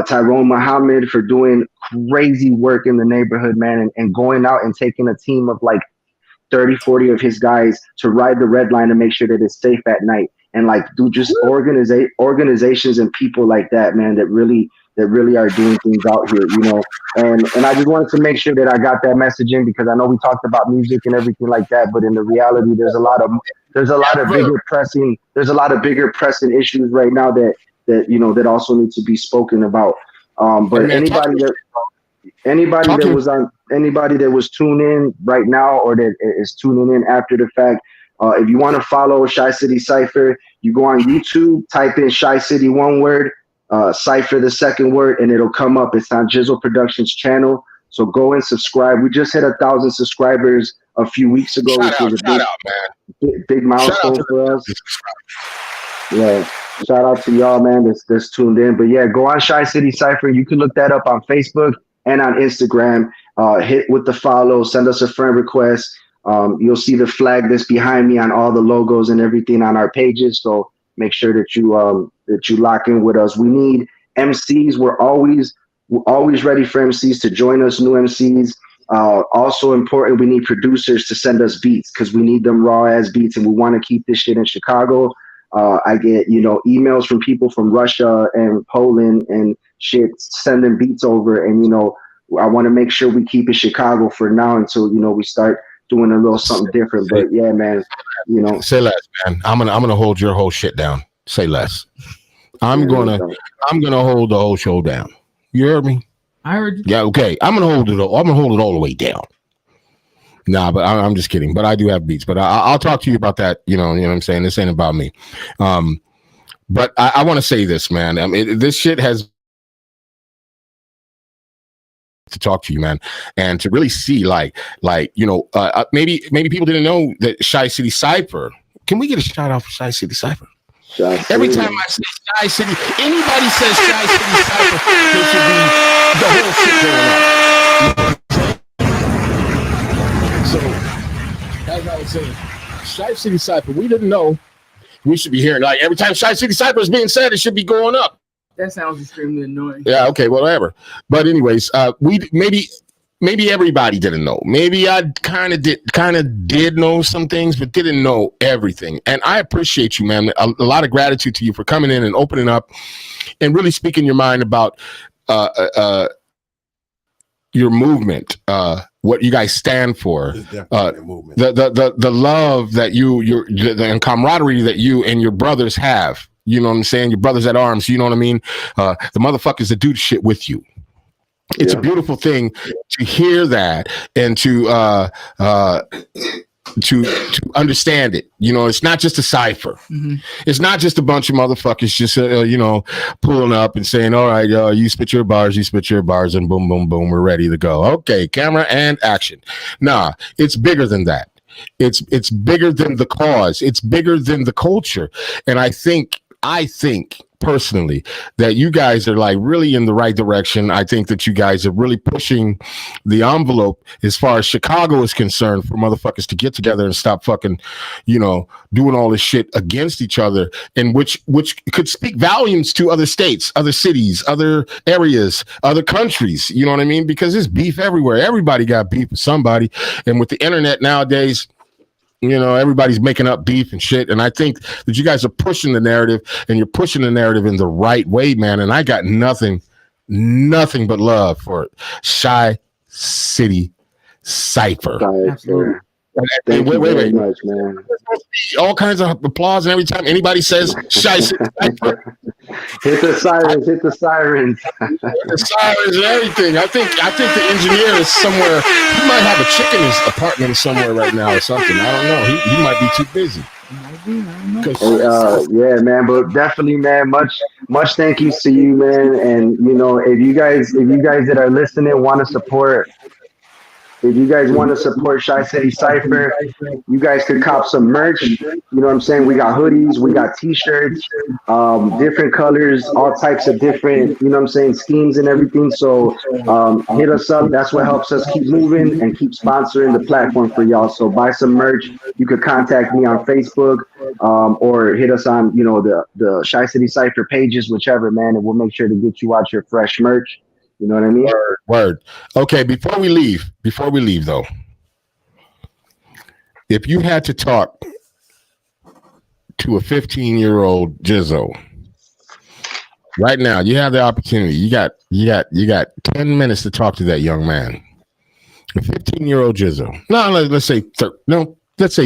Tyrone Muhammad, for doing crazy work in the neighborhood, man, and going out and taking a team of like 30, 40 of his guys to ride the red line to make sure that it's safe at night. And like, do just organizations and people like that, man, that really are doing things out here, and I just wanted to make sure that I got that message in, because I know we talked about music and everything like that, but in the reality, there's a lot of bigger pressing issues right now that also need to be spoken about. But anybody that was tuned in right now or that is tuning in after the fact, if you want to follow Shy City Cypher, you go on YouTube, type in Shy City one word, Cypher the second word, and it'll come up. It's on GIZZO Productions channel. So go and subscribe. We just hit 1,000 subscribers a few weeks ago, which was a big milestone for us. Yeah, shout out to y'all, man, that's tuned in. But yeah, go on Shy City Cypher. You can look that up on Facebook and on Instagram. Hit with the follow, send us a friend request. You'll see the flag that's behind me on all the logos and everything on our pages. So make sure that you lock in with us. We need MCs. We're always ready for MCs to join us, new MCs. Also important, we need producers to send us beats, because we need them raw ass beats, and we want to keep this shit in Chicago. I get, emails from people from Russia and Poland and shit sending beats over. And, I want to make sure we keep it Chicago for now until, we start doing a little something different. But yeah, man, say less, man. I'm gonna hold your whole shit down. Say less. I'm gonna hold the whole show down. You heard me? I heard you. Yeah, okay. I'm gonna hold it all the way down. Nah, but I'm just kidding. But I do have beats. But I'll talk to you about that. You know what I'm saying? This ain't about me. But I want to say this, man. I mean, this shit has to talk to you, man, and to really see, like maybe people didn't know that Shy City Cypher. Can we get a shout out for Shy City Cypher? Every time I say Shy City, anybody says Shy City Cypher, there should be the whole shit going on. So, as I was saying, Shy City Cypher, we didn't know. We should be hearing, like, every time Shy City Cypher is being said, it should be going up. That sounds extremely annoying. Yeah, okay, whatever. But anyways, maybe everybody didn't know. Maybe I kind of did know some things, but didn't know everything. And I appreciate you, man. A lot of gratitude to you for coming in and opening up and really speaking your mind about your movement, what you guys stand for, the love that and camaraderie that you and your brothers have. You know what I'm saying? Your brothers at arms. You know what I mean? The motherfuckers that do shit with you. It's a beautiful thing to hear that and to understand it. You know, it's not just a cipher. Mm-hmm. It's not just a bunch of motherfuckers just pulling up and saying, all right, you spit your bars, and boom, boom, boom, we're ready to go. Okay, camera and action. Nah, it's bigger than that. It's bigger than the cause. It's bigger than the culture. And I think personally that you guys are like really in the right direction. I think that you guys are really pushing the envelope as far as Chicago is concerned for motherfuckers to get together and stop fucking, doing all this shit against each other, and which could speak volumes to other states, other cities, other areas, other countries. You know what I mean? Because there's beef everywhere. Everybody got beef with somebody. And with the internet nowadays, everybody's making up beef and shit. And I think that you guys are pushing the narrative, and you're pushing the narrative in the right way, man. And I got nothing but love for Shy City Cypher. Absolutely. Thank you very much, man. All kinds of applause, and every time anybody says Shy City Cypher, hit the sirens. Hit the sirens and everything. I think the engineer is somewhere. He might have a chick in his apartment somewhere right now or something. I don't know. He might be too busy. Yeah, man, but definitely, man, much thank yous to you, man. And if you guys that are listening want to support. If you guys want to support Shy City Cypher, you guys could cop some merch. You know what I'm saying? We got hoodies, we got t-shirts, different colors, all types of different, schemes and everything. So hit us up. That's what helps us keep moving and keep sponsoring the platform for y'all. So buy some merch. You could contact me on Facebook or hit us on, the Shy City Cypher pages, whichever, man, and we'll make sure to get you out your fresh merch. You know what I mean? Word. Okay, before we leave though, if you had to talk to a 15-year-old GIZZO right now, you have the opportunity. You got 10 minutes to talk to that young man. A 15-year-old GIZZO. No, let's say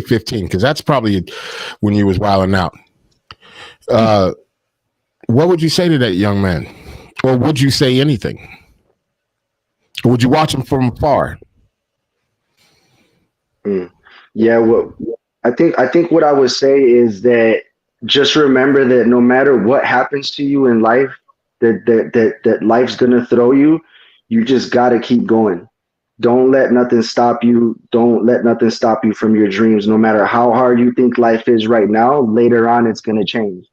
15, because that's probably when you was wilding out. What would you say to that young man? Or would you say anything? Or would you watch him from afar? Yeah, well, I think what I would say is that just remember that no matter what happens to you in life, that life's gonna throw you. You just gotta keep going. Don't let nothing stop you. Don't let nothing stop you from your dreams. No matter how hard you think life is right now, later on it's gonna change.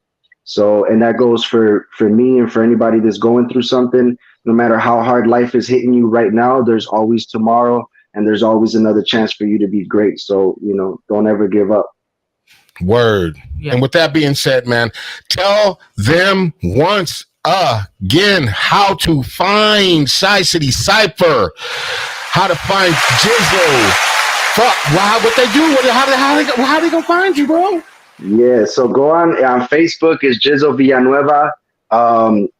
So, and that goes for me and for anybody that's going through something. No matter how hard life is hitting you right now, there's always tomorrow, and there's always another chance for you to be great. So, don't ever give up. Word. Yeah. And with that being said, man, tell them once again how to find Shy City Cypher, how to find GIZZO. Fuck, wow, what they do? How they gonna find you, bro? Yeah, so go on Facebook is GIZZO Villanueva.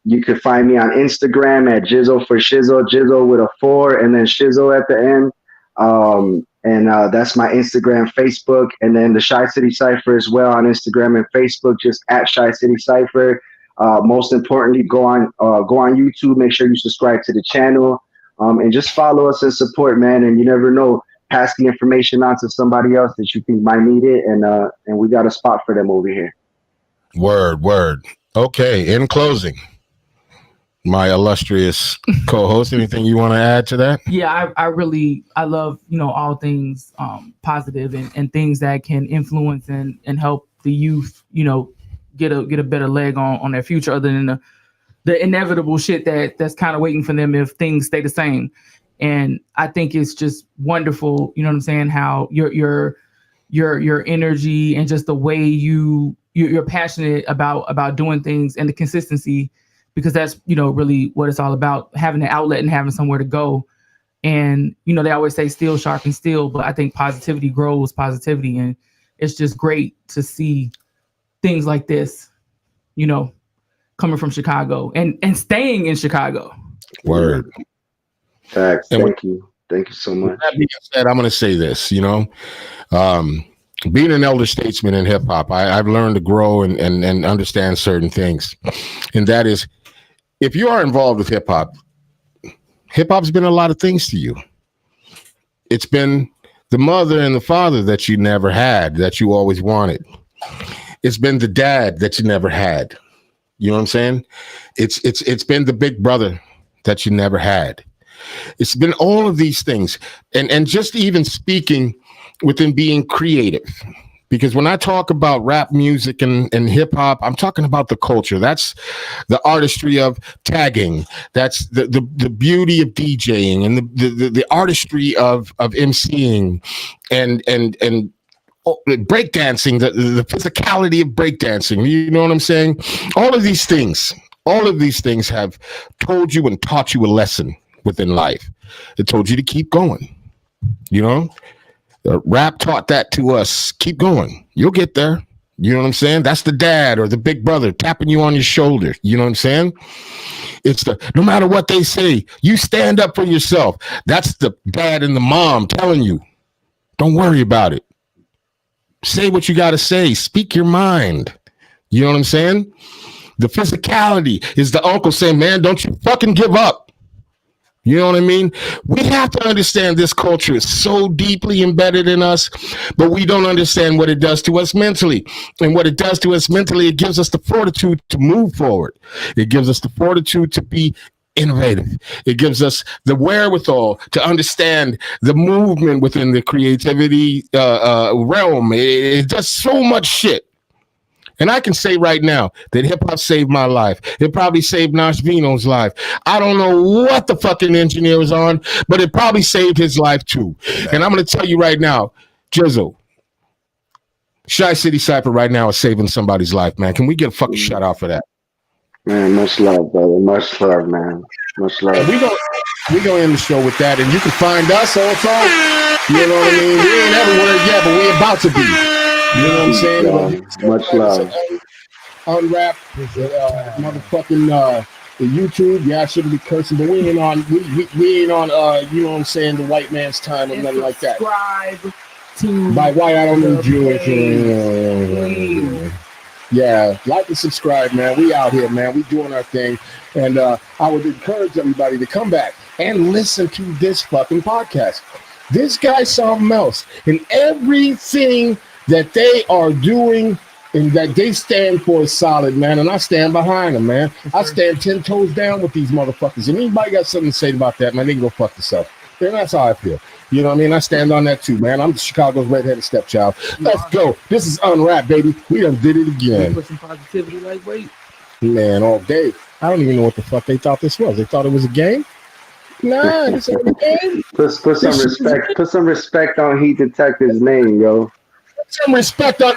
You can find me on Instagram at GIZZO for Shizzle, GIZZO with a 4 and then Shizzle at the end. And that's my Instagram, Facebook, and then the Shy City Cypher as well on Instagram and Facebook, just at Shy City Cypher. Most importantly, go on YouTube. Make sure you subscribe to the channel, and just follow us and support, man. And you never know, pass the information on to somebody else that you think might need it, and we got a spot for them over here. Word. Okay, in closing, my illustrious co-host, anything you want to add to that? Yeah, I love, all things positive and things that can influence and help the youth, get a better leg on their future, other than the inevitable shit that's kind of waiting for them if things stay the same. And I think it's just wonderful, you know what I'm saying, how your energy and just the way you're passionate about doing things and the consistency, because that's, really what it's all about, having an outlet and having somewhere to go. And, they always say steel sharpens steel, but I think positivity grows positivity. And it's just great to see things like this, coming from Chicago and staying in Chicago. Word. Facts. And Thank you so much. With that being said, I'm going to say this, being an elder statesman in hip hop, I've learned to grow and understand certain things. And that is, if you are involved with hip hop's been a lot of things to you. It's been the mother and the father that you never had, that you always wanted. It's been the dad that you never had. You know what I'm saying? It's been the big brother that you never had. It's been all of these things. And just even speaking within being creative. Because when I talk about rap music and hip hop, I'm talking about the culture. That's the artistry of tagging. That's the beauty of DJing and the artistry of MCing and breakdancing, the physicality of breakdancing. You know what I'm saying? All of these things have told you and taught you a lesson within life. It told you to keep going. Rap taught that to us. Keep going. You'll get there. You know what I'm saying? That's the dad or the big brother tapping you on your shoulder. You know what I'm saying? It's no matter what they say, you stand up for yourself. That's the dad and the mom telling you, don't worry about it. Say what you got to say. Speak your mind. You know what I'm saying? The physicality is the uncle saying, man, don't you fucking give up. You know what I mean? We have to understand this culture is so deeply embedded in us, but we don't understand what it does to us mentally. And what it does to us mentally, it gives us the fortitude to move forward. It gives us the fortitude to be innovative. It gives us the wherewithal to understand the movement within the creativity realm. It does so much shit. And I can say right now that hip hop saved my life. It probably saved Nash Vino's life. I don't know what the fucking engineer was on, but it probably saved his life too. And I'm going to tell you right now, GIZZO, CHICITYCYPHER right now is saving somebody's life, man. Can we get a fucking shout out for that? Man, much love, brother. Much love, man. Much love. We go end the show with that, and you can find us also. You know what I mean? We ain't everywhere yet, but we're about to be. You know what I'm saying? Much love. Unwrap, motherfucking the YouTube. Yeah, I shouldn't be cursing, but we ain't on. We ain't on. You know what I'm saying? The white man's time or nothing like that. Subscribe to. By white, I don't mean Jewish. Yeah, like and subscribe, man. We out here, man. We doing our thing, and I would encourage everybody to come back and listen to this fucking podcast. This guy's something else, and everything that they are doing and that they stand for is solid, man. And I stand behind them, man. I stand 10 toes down with these motherfuckers. And anybody got something to say about that, man, they can go fuck themselves. And that's how I feel. You know what I mean? I stand on that too, man. I'm Chicago's redheaded stepchild. Let's go. This is Unwrapped, baby. We done did it again. Put some positivity like weight. Man, all day. I don't even know what the fuck they thought this was. They thought it was a game? Nah, this ain't a game. Put some respect. Put some respect on Heat Detective's name, yo. Some respect on